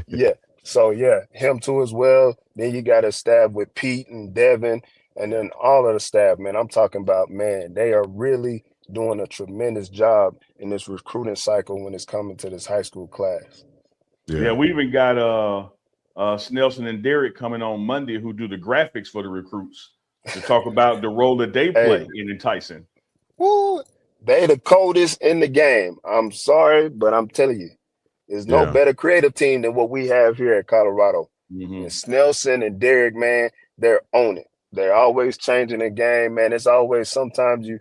yeah. So yeah, him too as well. Then you got a staff with Pete and Devin, and then all of the staff, man. I'm talking about, man, they are really doing a tremendous job in this recruiting cycle when it's coming to this high school class. yeah. Yeah. We even got Snelson and Derek coming on Monday who do the graphics for the recruits to talk about the role that they play Hey, in enticing. woo, they the coldest in the game. I'm sorry, but I'm telling you, there's no Yeah. better creative team than what we have here at Colorado. And Mm-hmm. Snelson and Derek, man, they're on it. They're always changing the game, man. It's always sometimes you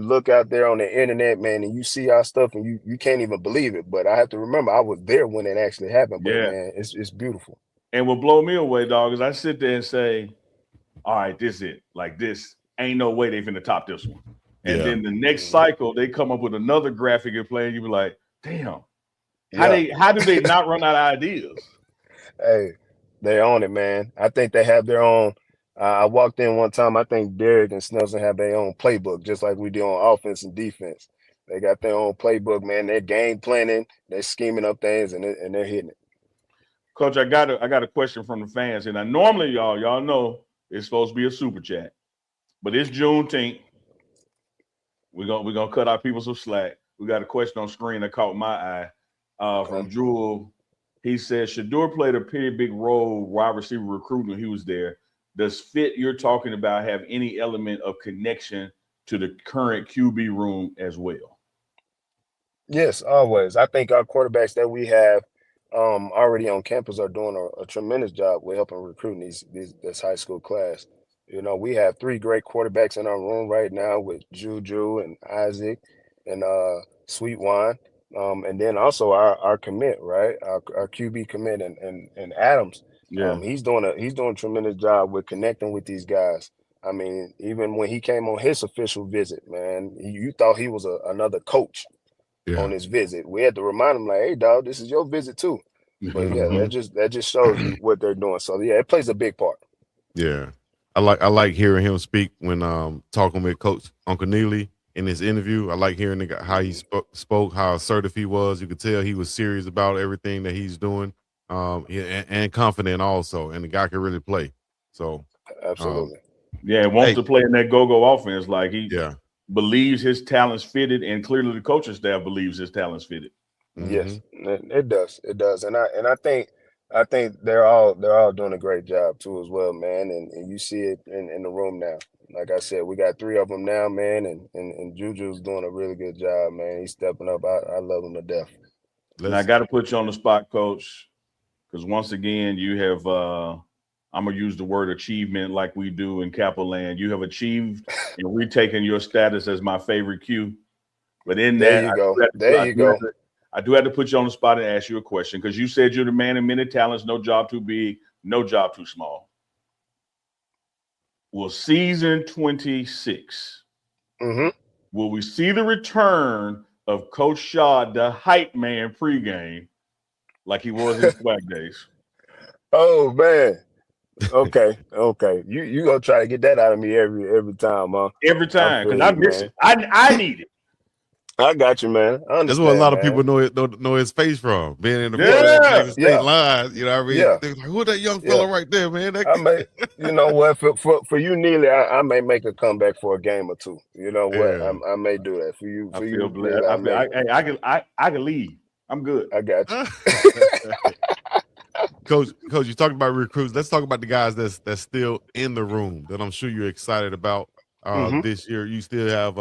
look out there on the internet, man, and you see our stuff and you can't even believe it. But I have to remember I was there when it actually happened. But Yeah. man, it's beautiful. And what blow me away, dog, is I sit there and say, all right, this is it. Like this ain't no way they finna top this one. And Yeah. then the next Mhm. cycle, they come up with another graphic and play, and you be like, damn, Yeah. how do they not run out of ideas? Hey, they own it, man. I think they have their own. I walked in one time. I think Derek and Snelson have their own playbook, just like we do on offense and defense. They got their own playbook, man. They're game planning, they're scheming up things, and they're hitting it. Coach, I got a question from the fans. And I normally, y'all know it's supposed to be a super chat, but it's Juneteenth. We're gonna cut our people some slack. We got a question on screen that caught my eye Okay. from Jewel. He says Shador played a pretty big role wide receiver recruiting when he was there. Does fit you're talking about have any element of connection to the current QB room as well? Yes, always. I think our quarterbacks that we have already on campus are doing a tremendous job with helping recruiting this high school class. You know, we have three great quarterbacks in our room right now with Juju and Isaac and Sweet Wine. And then also our commit, right? Our QB commit and Adams. Yeah, He's doing a tremendous job with connecting with these guys. I mean, even when he came on his official visit, man, you thought he was another coach on Yeah. his visit. We had to remind him, like, hey, dog, this is your visit too. But yeah, Hmm. that just shows you what they're doing. So yeah, it plays a big part. Yeah. I like hearing him speak when talking with Coach Uncle Neely in his interview. I like hearing how he Mhm. spoke, how assertive he was. You could tell he was serious about everything that he's doing. Yeah, and confident also. And the guy can really play. So um Absolutely. yeah. Wants hey, to play in that go-go offense. Like he yeah. believes his talents fitted, and clearly the coaching staff believes his talents fitted. Yes, it does. It does. And I think they're all doing a great job too as well, man. And you see it in the room now. Like I said, we got 3 of them now, man, and Juju's doing a really good job, man. He's stepping up. I love him to death. And I got to put you on the spot, Coach, because once again, you have I'm gonna use the word achievement like we do in Capital Land. You have achieved and retaken your status as my favorite Q. But in There that, you go. There you go. I do have to put you on the spot and ask you a question because you said you're the man of many talents, no job too big, no job too small. Will season 26, will we see the return of Coach Shad, the hype man pregame, like he was in swag days? Oh man. Okay. You gonna try to get that out of me every time, huh? Every time, because I miss man. it. I need it. I got you, man. I understand, That's what a lot of man. people know his face from, being in the Yeah. state line. You know what I mean? Yeah. They're like, who that young fella right there, man? I may, you know what, for you, Neely, I may make a comeback for a game or two. You know what? Yeah. I may do that for you. I For feel you, blessed. Neely, I can leave. I'm good. I got you. Coach, you talked about recruits. Let's talk about the guys that's still in the room that I'm sure you're excited about this year. You still have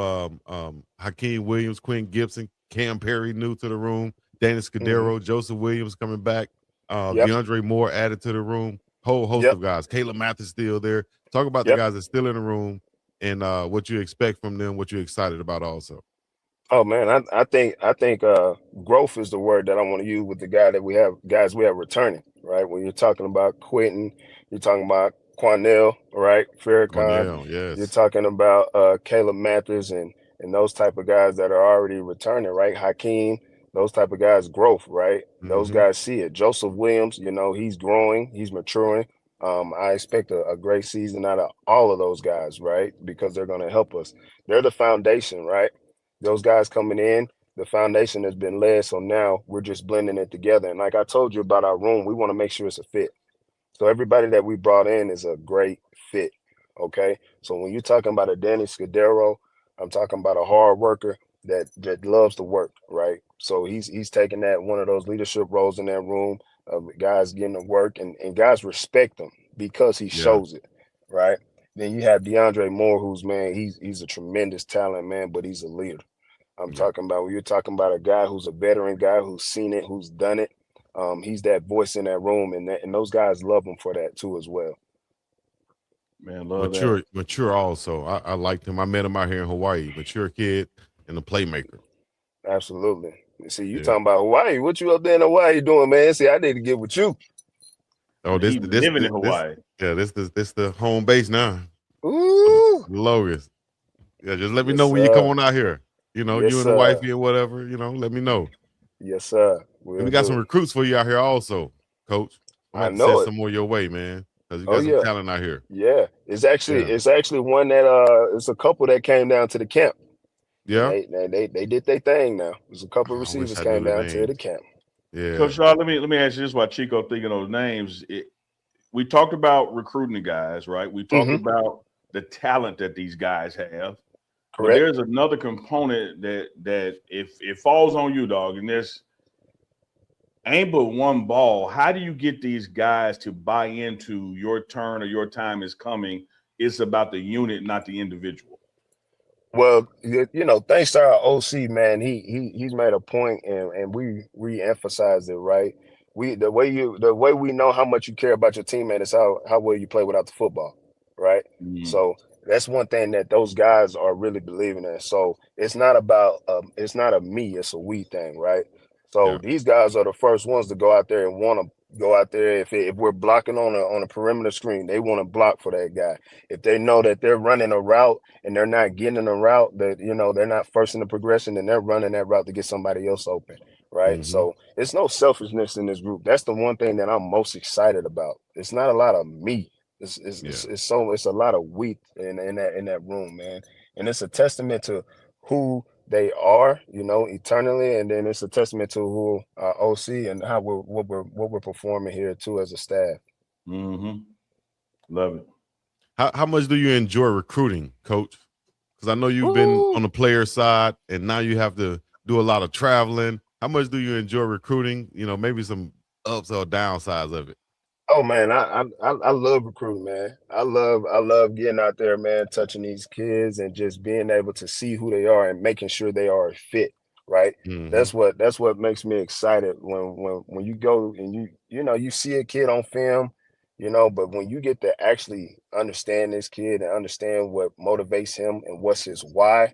Hakeem Williams, Quinn Gibson, Cam Perry new to the room, Danny Scudero, Joseph Williams coming back, DeAndre Moore added to the room, whole host of guys. Caleb Mathis still there. Talk about the guys that's still in the room and what you expect from them, what you're excited about also. Oh man, I think growth is the word that I want to use with the guys we have returning, right? When you're talking about Quentin, you're talking about Quanell, right? Farrakhan, yes. You're talking about Caleb Mathis and those type of guys that are already returning, right? Hakeem, those type of guys, growth, right? Those guys see it. Joseph Williams, you know, he's growing, he's maturing. I expect a great season out of all of those guys, right? Because they're going to help us. They're the foundation, right? Those guys coming in, the foundation has been laid. So now we're just blending it together. And like I told you about our room, we want to make sure it's a fit. So everybody that we brought in is a great fit. Okay. So when you're talking about a Danny Scudero, I'm talking about a hard worker that loves to work, right? So he's taking that one of those leadership roles in that room of guys getting to work and guys respect him because he shows it, right? Then you have DeAndre Moore, who's, man, he's a tremendous talent, man, but he's a leader. I'm talking about when you're talking about a guy who's a veteran guy who's seen it, who's done it. He's that voice in that room, and those guys love him for that too as well. Man, love mature also. I liked him. I met him out here in Hawaii. Mature kid and a playmaker. Absolutely. See, you talking about Hawaii? What you up there in Hawaii doing, man? See, I need to get with you. Oh, this living in Hawaii. This the home base now. Ooh, Logus. Yeah, just let me know when you come on out here. You know, you and the wifey or whatever. You know, let me know. Yes, sir. We got some recruits for you out here also, Coach. I know send some more your way, man, because you got some talent out here. Yeah, it's actually one that it's a couple that came down to the camp. Yeah, they did their thing. Now there's a couple of receivers came down to the camp. Yeah, Coach Shaw, let me ask you this: while Chico thinking those names, we talked about recruiting the guys, right? We talked about the talent that these guys have. Correct. But there's another component that if it falls on you, dog, and there's ain't but one ball. How do you get these guys to buy into your turn or your time is coming? It's about the unit, not the individual. Well, you know, thanks to our OC, man, he's made a point, and we re-emphasized it, right? The way we know how much you care about your teammate is how well you play without the football, right? So that's one thing that those guys are really believing in. So it's not about it's not a me, it's a we thing, right? So these guys are the first ones to go out there and want to go out there. If we're blocking on a perimeter screen, they want to block for that guy. If they know that they're running a route and they're not getting a route, that, you know, they're not first in the progression, and they're running that route to get somebody else open, right? So it's no selfishness in this group. That's the one thing that I'm most excited about. It's not a lot of me. It's a lot of we in that room, man. And it's a testament to who they are, you know, eternally, and then it's a testament to who OC and how what we're performing here too as a staff. Love it. How much do you enjoy recruiting, Coach? Because I know you've been on the player side, and now you have to do a lot of traveling. How much do you enjoy recruiting? You know, maybe some ups or downsides of it. Oh man, I love recruiting, man. I love getting out there, man, touching these kids and just being able to see who they are and making sure they are a fit, right? Mm-hmm. That's what makes me excited when you go and you see a kid on film, but when you get to actually understand this kid and understand what motivates him and what's his why,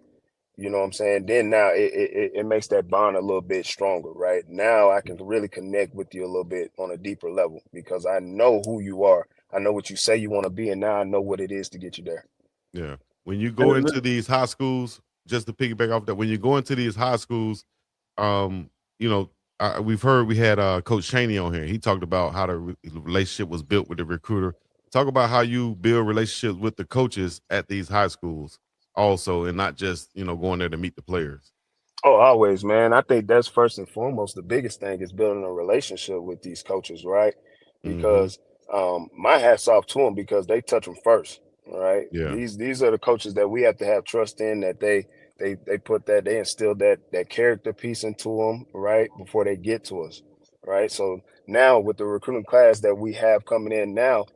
you know what I'm saying? Then now it makes that bond a little bit stronger, right? Now I can really connect with you a little bit on a deeper level because I know who you are. I know what you say you want to be, and now I know what it is to get you there. Yeah. When you go And into these high schools, just to piggyback off that, when you go into these high schools, um, you know, we had Coach Cheney on here. He talked about how the relationship was built with the recruiter. Talk about how you build relationships with the coaches at these high schools, also, and not just going there to meet the players. Oh, always, man. I think that's first and foremost. The biggest thing is building a relationship with these coaches, right? Mm-hmm. Because my hat's off to them because they touch them first, right? Yeah. These are the coaches that we have to have trust in that they put that they instill that character piece into them, right, before they get to us, right? So now with the recruiting class that we have coming in now,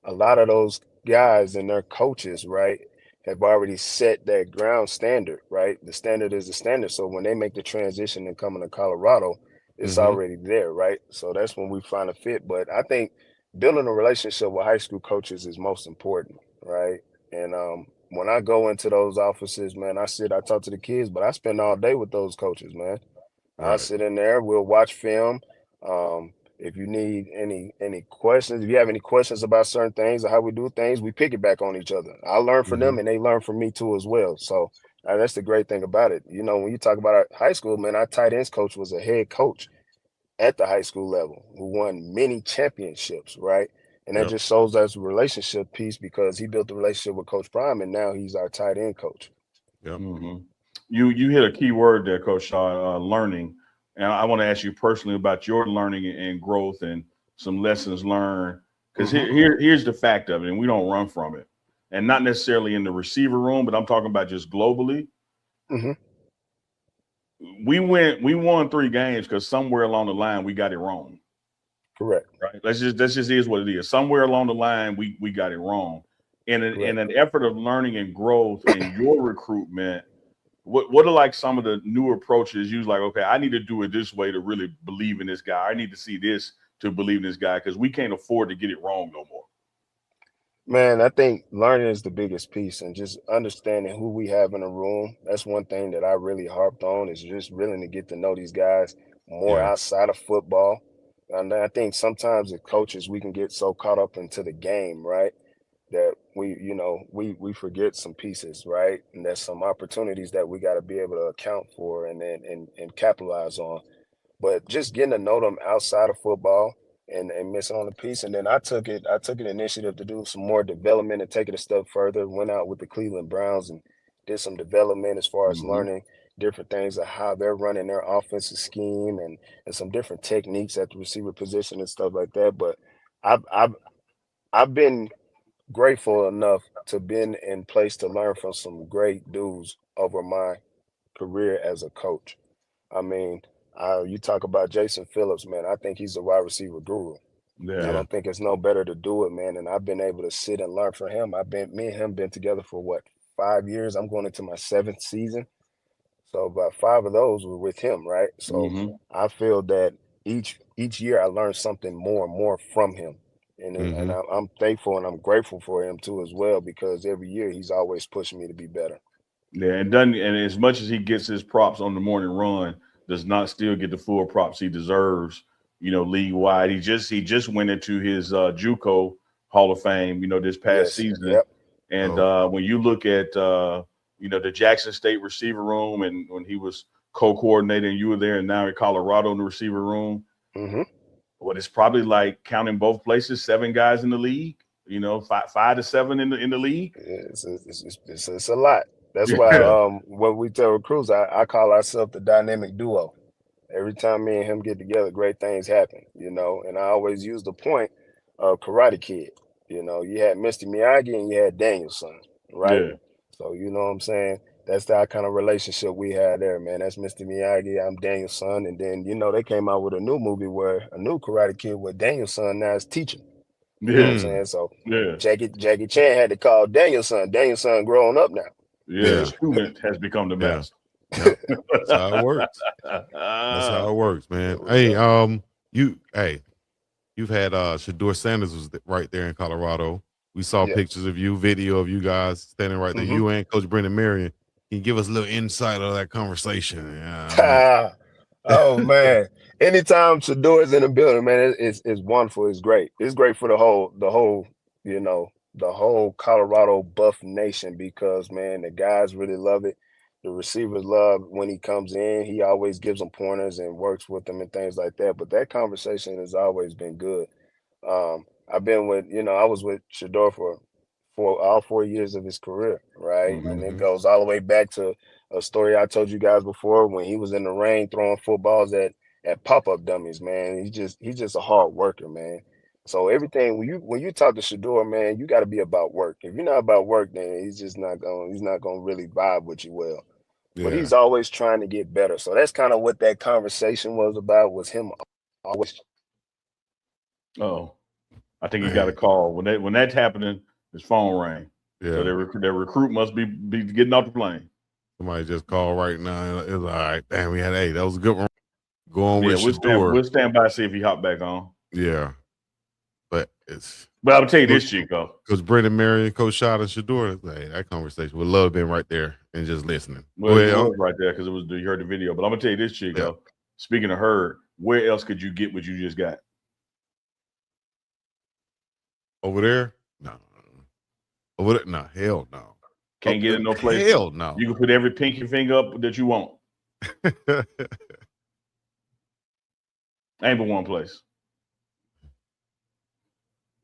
a lot of those guys and their coaches, right, have already set that ground standard, right? The standard is the standard. So when they make the transition and coming to Colorado, it's Mm-hmm. already there, right? So that's when we find a fit. But I think building a relationship with high school coaches is most important, right? And when I go into those offices, man, I talk to the kids, but I spend all day with those coaches, man. I'll Right. sit in there, we'll watch film. If you need any questions, if you have any questions about certain things or how we do things, we piggyback on each other. I learn from Mm-hmm. them and they learn from me too as well. So that's the great thing about it. When you talk about our high school, man, our tight ends coach was a head coach at the high school level who won many championships, right? And that Yep. just shows us a relationship piece because he built the relationship with Coach Prime and now he's our tight end coach. Yep. hmm you hit a key word there, Coach Shaw, learning. And I want to ask you personally about your learning and growth and some lessons learned. Because Hmm. here's the fact of it, and we don't run from it. And not necessarily in the receiver room, but I'm talking about just globally. Hmm. We won 3 games because somewhere along the line we got it wrong. Correct. Right? That's just is what it is. Somewhere along the line we got it wrong. In Correct. an effort of learning and growth in your recruitment, what are like some of the new approaches? You like, okay, I need to do it this way to really believe in this guy. I need to see this to believe in this guy because we can't afford to get it wrong no more. Man, I think learning is the biggest piece and just understanding who we have in a room. That's one thing that I really harped on is just really to get to know these guys more Yeah. outside of football. And I think sometimes as coaches, we can get so caught up into the game, right? That we forget some pieces, right? And there's some opportunities that we got to be able to account for and capitalize on. But just getting to know them outside of football and missing on the piece. And then I took an initiative to do some more development and take it a step further. Went out with the Cleveland Browns and did some development as far as Mm-hmm. learning different things of how they're running their offensive scheme and some different techniques at the receiver position and stuff like that. But I've been grateful enough to been in place to learn from some great dudes over my career as a coach. I mean, you talk about Jason Phillips, man. I think he's a wide receiver guru. I Yeah. Yeah. don't think it's no better to do it, man. And I've been able to sit and learn from him. Me and him been together for what, 5 years? I'm going into my 7th season. So about 5 of those were with him, right? So Mm-hmm. I feel that each year I learned something more and more from him. And Mm-hmm. I'm thankful and I'm grateful for him too as well because every year he's always pushing me to be better. Yeah, and doesn't and as much as he gets his props on the morning run, does not still get the full props he deserves. League wide. He just went into his JUCO Hall of Fame. This past Yes. season, Yep. and Oh. when you look at the Jackson State receiver room, and when he was co-coordinating, you were there, and now in Colorado in the receiver room. Hmm. What it's probably like counting both places, 7 guys in the league. Five to 7 in the league. It's a lot. That's why Yeah. when we tell recruits, I call ourselves the dynamic duo. Every time me and him get together, great things happen. And I always use the point of Karate Kid. You had Mr. Miyagi and you had Danielson, right? Yeah. So you know what I'm saying? that's the kind of relationship we had there, man. That's Mr. Miyagi. I'm Daniel's son. And then, you know, they came out with a new movie where a new Karate Kid where Daniel's son now is teaching. You know what I'm Yeah, saying? So yeah, Jackie Chan had to call Daniel's son. Daniel's son growing up now. yeah. The Yeah. student has become the Yeah. master. Yep. That's how it works. That's how it works, man. Hey, you've had Shador Sanders was right there in Colorado. We saw Yeah. pictures of you, video of you guys standing right there. Mhm. You and Coach Brendan Marion. Can you give us a little insight of that conversation? Yeah, Oh man. Anytime Shador's in the building, man, it's wonderful. It's great. It's great for the whole, you know, the whole Colorado Buff Nation because man, the guys really love it. The receivers love when he comes in. He always gives them pointers and works with them and things like that. But that conversation has always been good. I've been with, you know, I was with Shador for all 4 years of his career, right? And it Mhm. goes all the way back to a story I told you guys before when he was in the rain throwing footballs at pop-up dummies, man. He's just a hard worker, man. So everything when you talk to Shador, man, you got to be about work. If you're not about work, then he's not gonna really vibe with you well. But Yeah. he's always trying to get better. So that's kind of what that conversation was about, was him always. Oh, I think he got a call when that's happening. His phone rang. Yeah. So their recruit must be getting off the plane. Somebody just called right now. It's all right. Damn, that was a good one. Going Yeah, with Shador. we'll stand by, see if he hop back on. Yeah. But I'll tell you this, Chico. Because Brendan Marion, Coach Shot, and Shador, hey, that conversation would love been right there and just listening. Well, it was right there because you heard the video. But I'm gonna tell you this, Chico. Yeah. Speaking of her, where else could you get what you just got? Over there? No. Over there? No, hell no. Can't get it no place. Hell no. You can put every pinky finger up that you want. Ain't but one place.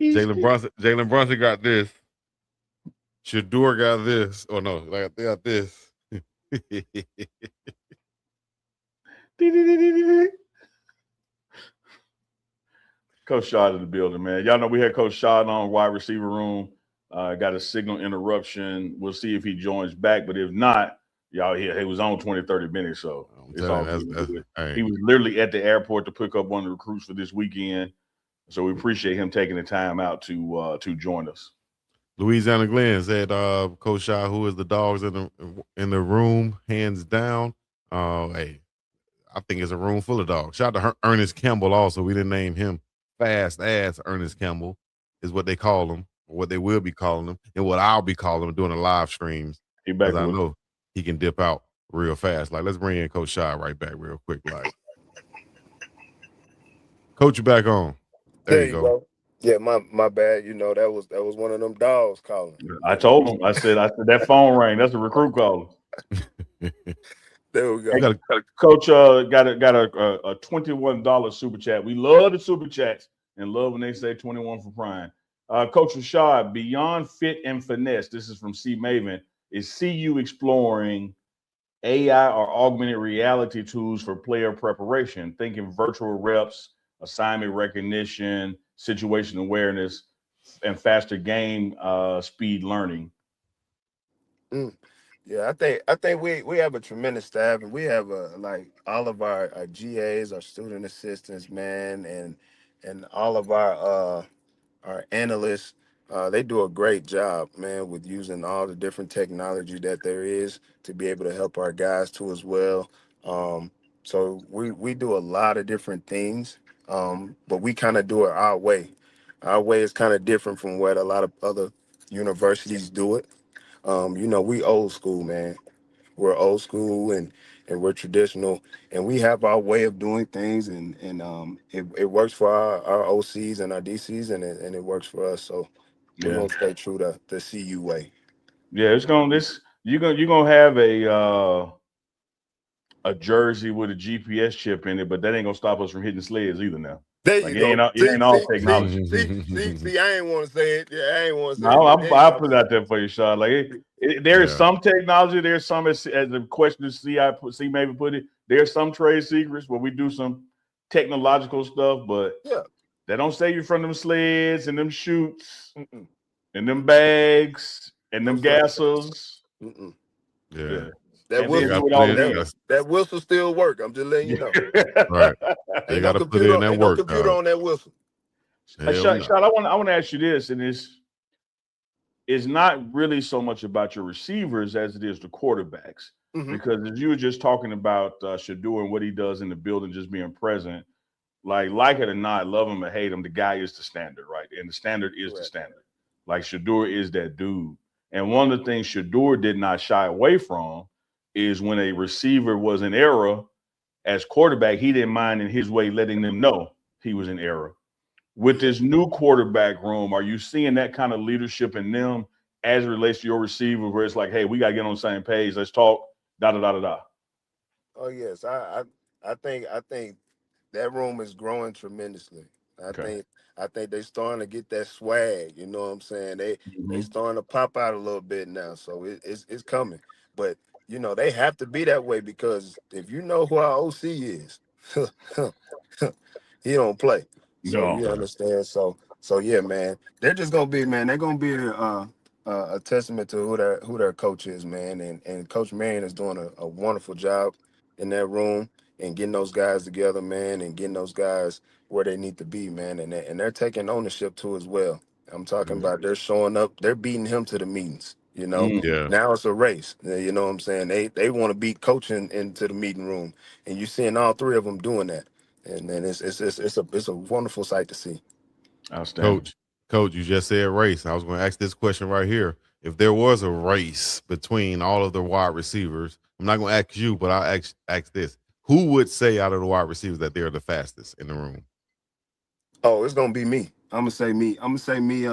Jalen Brunson got this. Shador got this. Oh no, they got this. Coach Shad in the building, man. Y'all know we had Coach Shad on wide receiver room. Got a signal interruption. We'll see if he joins back, but if not, y'all, he was on 20, 30 minutes, so it's all good. He was literally at the airport to pick up one of the recruits for this weekend, so we appreciate him taking the time out to join us. Louisiana Glenn said, Coach Shad, who is the dogs in the room, hands down. Hey, I think it's a room full of dogs. Shout out to Ernest Campbell also. We didn't name him. Fast ass Ernest Campbell is what they call him, or what they will be calling him, and what I'll be calling him doing the live streams. Because I know he can dip out real fast. Like, let's bring in Coach Shad right back real quick. Like, Coach, you back on. There you go. Yeah, my bad. You know, that was one of them dogs calling. I told him. I said that phone rang. That's the recruit calling. There we go. Coach got a $21 super chat. We love the super chats and love when they say 21 for Prime. Coach Rashad, beyond fit and finesse, this is from C Maven, is CU exploring AI or augmented reality tools for player preparation, thinking virtual reps, assignment recognition, situation awareness, and faster game speed learning. Yeah, I think we have a tremendous staff, and we have like all of our GAs, our student assistants, man, and all of our analysts. They do a great job, man, with using all the different technology that there is to be able to help our guys too as well. So we do a lot of different things, but we kind of do it our way. Our way is kind of different from what a lot of other universities do it. You know, we old school, man. We're old school and we're traditional, and we have our way of doing things, and it works for our OCs and our DCs, and it works for us. So we're gonna stay true to the CU way. Yeah, you're gonna have a jersey with a GPS chip in it, but that ain't gonna stop us from hitting sleds either now. There you go. It ain't all technology. See, I ain't want to say it. Yeah, I ain't want to say it. I'll put it out there for you, Sean. Like there is some technology. There's some, as the question C maybe put it. There's some trade secrets where we do some technological stuff, but they don't save you from them sleds and them chutes and them bags and them gassers. Yeah. That And then whistle, do it all again. that whistle still work. I'm just letting you know. Right. They got to put in that work. Ain't no computer on that whistle. Shot, I want to ask you this, and it's not really so much about your receivers as it is the quarterbacks. Because as you were just talking about Shador and what he does in the building, just being present, like it or not, love him or hate him, the guy is the standard, right? And the standard is the standard. Like Shador is that dude. And one of the things Shador did not shy away from is when a receiver was in error as quarterback, he didn't mind in his way letting them know he was in error. With this new quarterback room, are you seeing that kind of leadership in them as it relates to your receiver, where it's like, hey, we got to get on the same page. Let's talk, da-da-da-da-da. Oh, yes. I think that room is growing tremendously. I think they starting to get that swag. You know what I'm saying? They starting to pop out a little bit now. So it's coming. But you know, they have to be that way, because if you know who our OC is, he don't play. So you understand. So yeah, man. They're just gonna be, man. They're gonna be a testament to who their coach is, man. And Coach Marion is doing a wonderful job in that room and getting those guys together, man, and getting those guys where they need to be, man. And they're taking ownership too as well. I'm talking about they're showing up, they're beating him to the meetings. You know, now it's a race. You know what I'm saying? They want to beat coaching into the meeting room, and you're seeing all three of them doing that. And then it's a wonderful sight to see. Outstanding. Coach, you just said race. I was going to ask this question right here. If there was a race between all of the wide receivers, I'm not going to ask you, but I'll ask this. Who would say out of the wide receivers that they're the fastest in the room? Oh, it's going to be me. I'm going to say me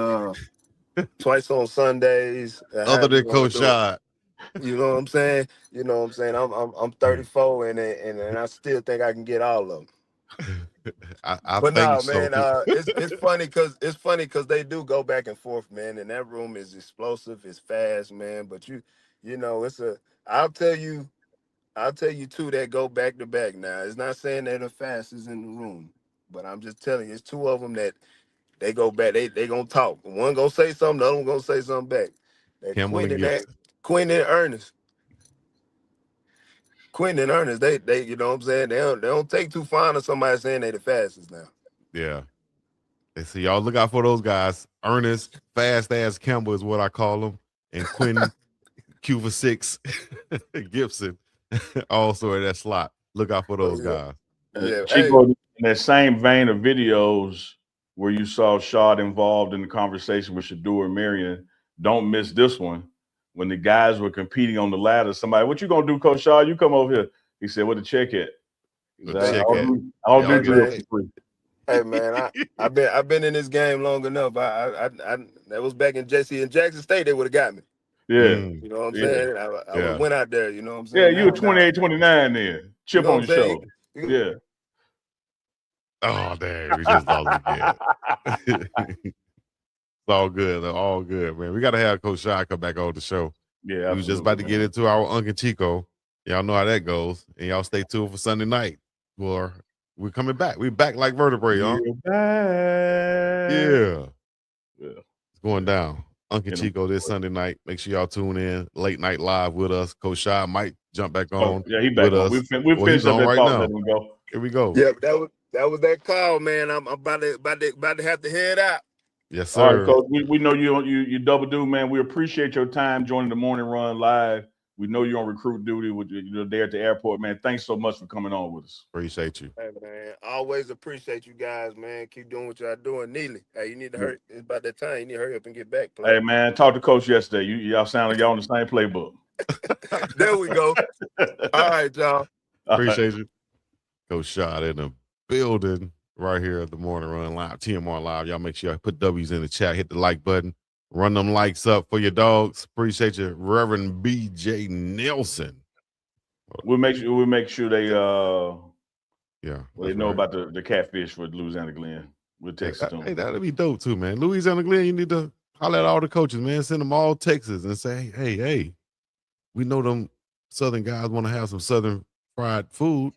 twice on Sundays. Other than Coach Shad. You know what I'm saying? You know what I'm saying? I'm 34 and I still think I can get all of them. But no, so. Man, it's funny because they do go back and forth, man. And that room is explosive, it's fast, man. But you know, I'll tell you two that go back to back now. It's not saying they're the fastest in the room, but I'm just telling you, it's two of them that they go back. They gonna talk. One gonna say something, the other one gonna say something back. Quinn and Ernest. Quinn and Ernest, they you know what I'm saying? They don't take too fond of somebody saying they the fastest now. Yeah. They see y'all look out for those guys. Ernest, fast ass Campbell is what I call him. And Quinn Q for 6 Gibson also in that slot. Look out for those guys. Chico, in that same vein of videos where you saw Shad involved in the conversation with Shador and Marion, don't miss this one. When the guys were competing on the ladder, somebody, what you gonna do, Coach Shad? You come over here. He said, "What the check at?" I'll do drill for free. Hey man, I've been in this game long enough. I that was back in JC and Jackson State. They would have got me. Yeah, you know what I'm saying. I went out there. You know what I'm saying. Yeah, you were 28, 29 then. Chip on your shoulder. Yeah. Oh damn, we just lost again. It's all good. All good, man. We got to have Coach Shad come back on the show. Yeah, we was just about to get into our Uncle Chico. Y'all know how that goes. And y'all stay tuned for Sunday night. We're coming back. We're back like vertebrae, huh? Yeah. It's going down. Uncle Chico this Sunday night. Make sure y'all tune in. Late night live with us. Coach Shad might jump back on. Yeah, he back on. We finished up that right now. Here we go. Yeah, that was that call, man. I'm about to have to head out. Yes, sir. All right, Coach. We know you double do, man. We appreciate your time joining the morning run live. We know you're on recruit duty with you're there at the airport, man. Thanks so much for coming on with us. Appreciate you. Hey man, always appreciate you guys, man. Keep doing what y'all doing. Neely, hey, you need to hurry. It's about that time. You need to hurry up and get back. Hey man, talked to Coach yesterday. Y'all sound like y'all on the same playbook. There we go. All right, y'all. Appreciate you. Coach Shad in the building. Right here at the Morning Run Live, TMR Live. Y'all make sure y'all put W's in the chat, hit the like button, run them likes up for your dogs. Appreciate you, Reverend BJ Nelson. We'll make sure they they know about the catfish for Louisiana Glen. We'll text it to them. Hey, that'd be dope too, man. Louisiana Glen, you need to holler at all the coaches, man. Send them all Texas and say, hey, we know them Southern guys want to have some Southern fried food.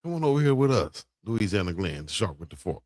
Come on over here with us. Louisiana Glen, sharp with the fork.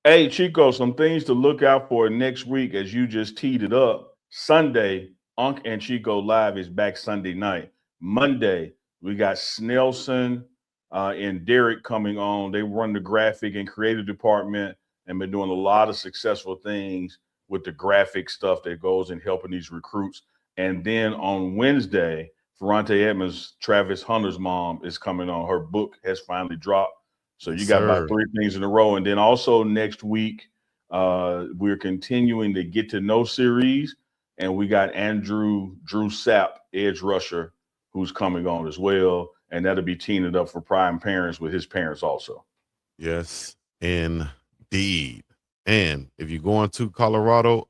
Hey, Chico, some things to look out for next week as you just teed it up. Sunday, Unc and Chico Live is back Sunday night. Monday, we got Snelson and Derek coming on. They run the graphic and creative department and been doing a lot of successful things with the graphic stuff that goes in helping these recruits. And then on Wednesday, Ferrante Edmonds, Travis Hunter's mom, is coming on. Her book has finally dropped. So you got about 3 things in a row. And then also next week, we're continuing the Get to Know series. And we got Drew Sapp, edge rusher, who's coming on as well. And that'll be teamed up for prime parents with his parents also. Yes, indeed. And if you're going to Colorado,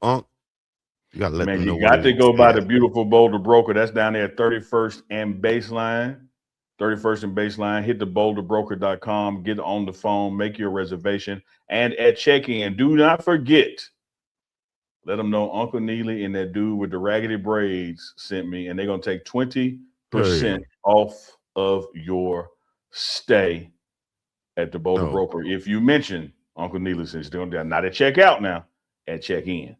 you got to let them know. You got to go by the beautiful Boulder Broker. That's down there at 31st and Baseline. 31st and Baseline. Hit the boulderbroker.com. Get on the phone. Make your reservation. And at check-in, do not forget, let them know Uncle Neely and that dude with the raggedy braids sent me, and they're going to take 20% off of your stay at the Boulder Broker. If you mention Uncle Neely, since they're not at checkout now, at check-in.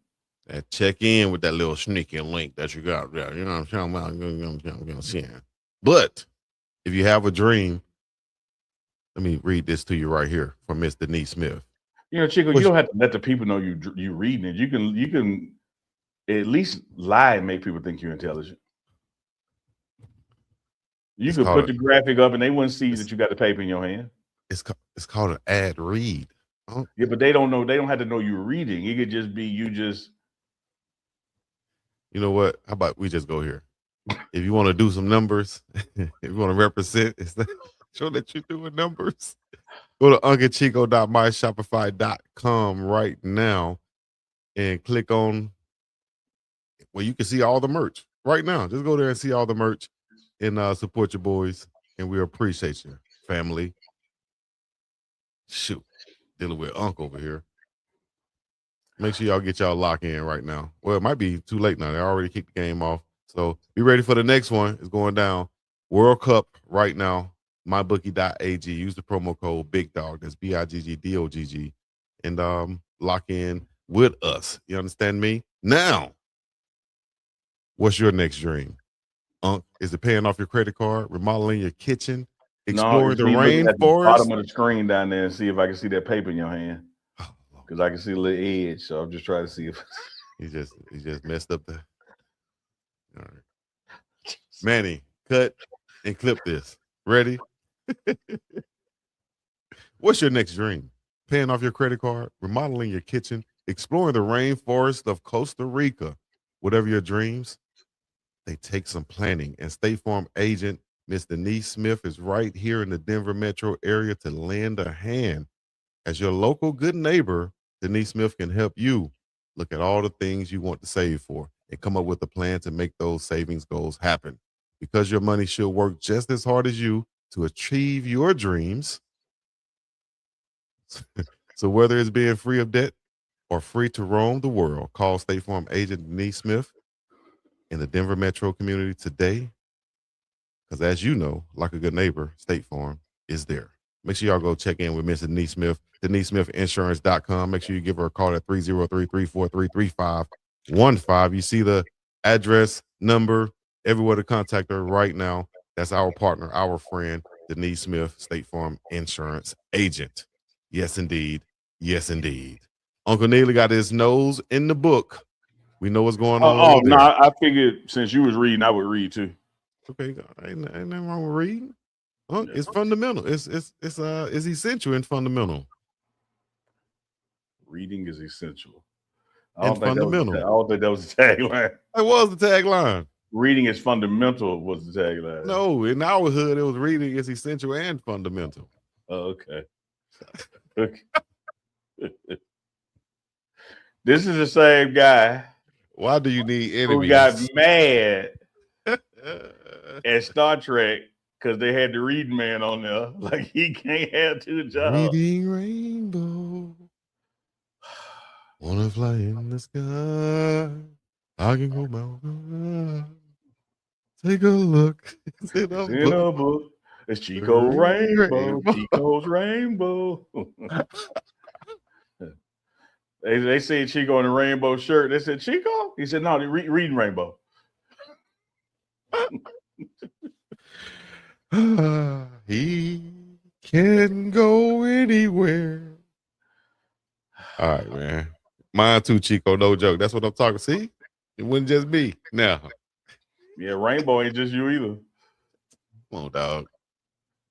At check-in with that little sneaky link that you got there. You know what I'm talking about? But if you have a dream, let me read this to you right here from Miss Denise Smith. You know, Chico, you don't have to let the people know you reading it. You can at least lie and make people think you're intelligent. You could put the graphic up and they wouldn't see that you got the paper in your hand. It's called an ad read. Yeah, but they don't know. They don't have to know you're reading. It could just be you just. You know what? How about we just go here? If you want to do some numbers, if you want to represent, show that you're doing numbers. Go to unclechico.myshopify.com right now and click on where you can see all the merch right now. Just go there and see all the merch and support your boys. And we appreciate you, family. Shoot, dealing with Unc over here. Make sure y'all get y'all lock in right now. Well, it might be too late now. They already kicked the game off. So be ready for the next one. It's going down. World Cup right now. MyBookie.ag. Use the promo code BiggDoggg. That's BiggDoggg. And lock in with us. You understand me? Now, what's your next dream? Is it paying off your credit card, remodeling your kitchen, exploring the rainforest? Bottom of the screen down there and see if I can see that paper in your hand. Because I can see a little edge, so I'm just trying to see if he just messed up the. All right, Manny, cut and clip this. Ready? What's your next dream? Paying off your credit card, remodeling your kitchen, exploring the rainforest of Costa Rica. Whatever your dreams, they take some planning. And State Farm agent Miss Denise Smith is right here in the Denver metro area to lend a hand. As your local good neighbor, Denise Smith can help you look at all the things you want to save for and come up with a plan to make those savings goals happen. Because your money should work just as hard as you to achieve your dreams. So whether it's being free of debt or free to roam the world, call State Farm agent Denise Smith in the Denver metro community today. Because as you know, like a good neighbor, State Farm is there. Make sure y'all go check in with Miss Denise Smith, DeniseSmithInsurance.com. Make sure you give her a call at 303-343-3515. You see the address, number, everywhere to contact her right now. That's our partner, our friend, Denise Smith, State Farm Insurance Agent. Yes, indeed. Yes, indeed. Uncle Neely got his nose in the book. We know what's going on. No, I figured since you was reading, I would read too. Okay, ain't nothing wrong with reading. It's fundamental. It's essential and fundamental. Reading is essential. I don't think that was the tagline. It was the tagline. Reading is fundamental was the tagline. No, in our hood, it was reading is essential and fundamental. Oh, okay. Okay. This is the same guy. Why do you need enemies? Who got mad at Star Trek because they had the reading man on there. Like he can't have two jobs. Reading rainbow. Wanna fly in the sky. I can go mountain. Take a look. It's in a book. It's Chico Rainbow. Chico's Rainbow. They said Chico in a rainbow shirt. They said, Chico? He said, no, reading Rainbow. He can go anywhere. All right, man. Mine too, Chico. No joke. That's what I'm talking. See, it wouldn't just be now. Yeah, Rainbow ain't just you either. Come on, dog.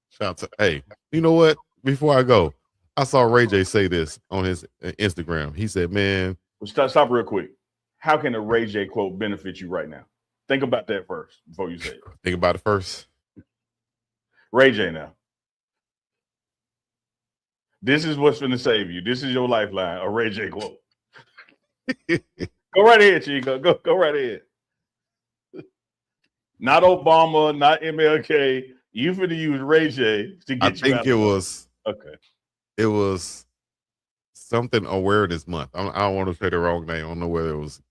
Shout out to hey. You know what? Before I go, I saw Ray J say this on his Instagram. He said, "Man, Well, stop real quick. How can a Ray J quote benefit you right now? Think about that first before you say it. think about it first." Ray J now. This is what's going to save you. This is your lifeline, a Ray J quote. Go right ahead, Chico. Go right ahead. Not Obama, not MLK. You finna use Ray J to get you out. I think it was okay. It was something awareness month. I don't want to say the wrong name. I don't know whether it was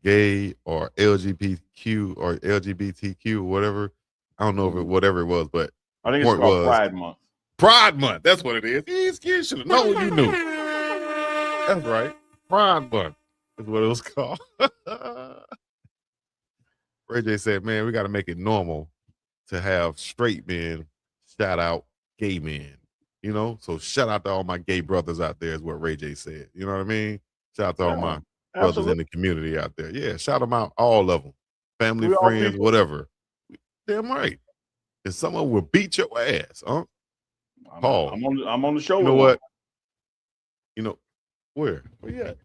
gay or LGBTQ or LGBTQ or whatever. I don't know if it whatever it was, but I think it's called Pride Month. Pride Month. That's what it is. You should have known. You knew. That's right. Pride Month is what it was called. Ray J said, "Man, we got to make it normal to have straight men shout out gay men." You know, so shout out to all my gay brothers out there is what Ray J said. You know what I mean? Shout out to all my brothers in the community out there. Yeah, shout them out, all of them. Family, friends, whatever. Damn right. And someone will beat your ass, huh? Paul. I'm on the show. You know what? You know, where you at?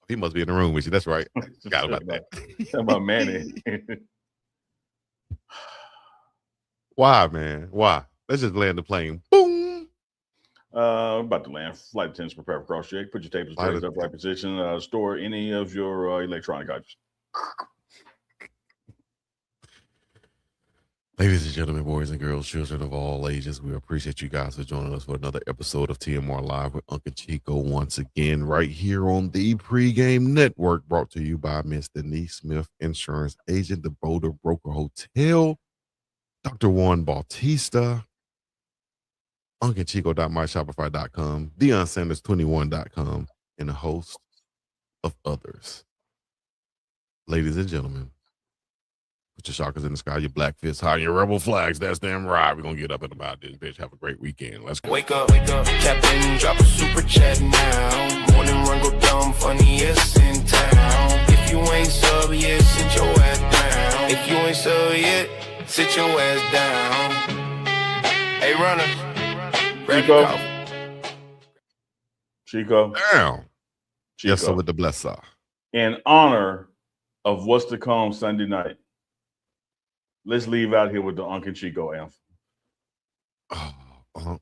He must be in the room with you. That's right. Forgot about that. About Manny. Why, man? Why? Let's just land the plane. Boom. About to land. Flight attendants prepare for cross check. Put your tape in the upright position. Store any of your electronic items. Ladies and gentlemen, boys and girls, children of all ages, we appreciate you guys for joining us for another episode of TMR Live with Uncle Chico once again, right here on the Pregame Network, brought to you by Miss Denise Smith, Insurance Agent, the Boulder Broker Hotel, Dr. Juan Bautista, UncleChico.myshopify.com, DeonSanders21.com, and a host of others. Ladies and gentlemen, put your chakras in the sky, your black fists high, your rebel flags. That's damn right. We're going to get up and about this bitch. Have a great weekend. Let's go. Wake up, Captain, drop a super chat now. Morning run go dumb, funniest in town. If you ain't sub yet, sit your ass down. If you ain't sub yet, sit your ass down. Hey, runners, grab your coffee. Chico. Down. Chico. Yes, sir, with the blesser. In honor of what's to come Sunday night, let's leave out here with the Uncle Chico anthem. Oh,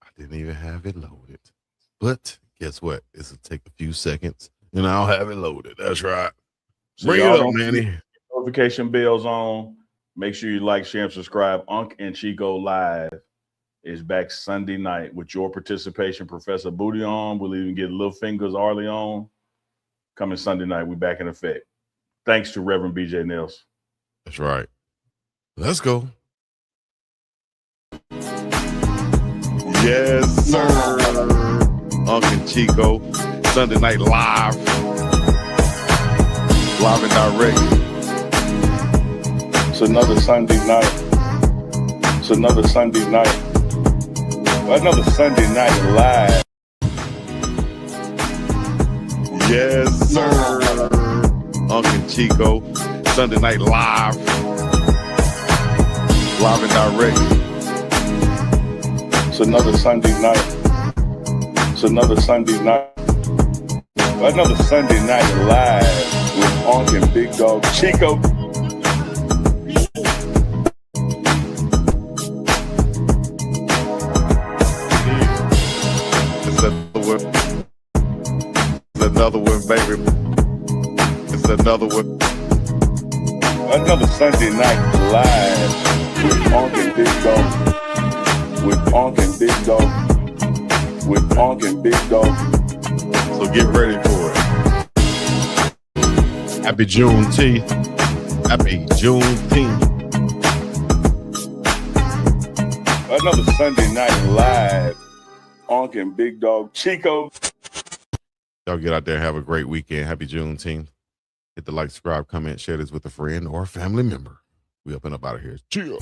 I didn't even have it loaded. But guess what? This will take a few seconds, and I'll have it loaded. That's right. So bring it up, Manny. Notification bells on. Make sure you like, share, and subscribe. Unc and Chico Live is back Sunday night with your participation. Professor Booty on. We'll even get Little Fingers Arlie on. Coming Sunday night, we back in effect. Thanks to Reverend BJ Nels. That's right. Let's go. Yes, sir. Uncle Chico, Sunday Night Live. Live and direct. It's another Sunday night. It's another Sunday night. Another Sunday night live. Yes, sir. Uncle Chico, Sunday Night Live. Live and direct. It's another Sunday night. It's another Sunday night. Another Sunday night live with Unc and BiggDoggChico. It's another one, baby. It's another one. Another Sunday night live with Unc and BiggDoggg. With Unc and BiggDoggg. With Unc and BiggDoggg. So get ready for it. Happy Juneteenth. Happy Juneteenth. Another Sunday night live. Unc and BiggDoggChico. Y'all get out there and have a great weekend. Happy Juneteenth. Hit the like, subscribe, comment, share this with a friend or a family member. We up and up out of here. Cheers.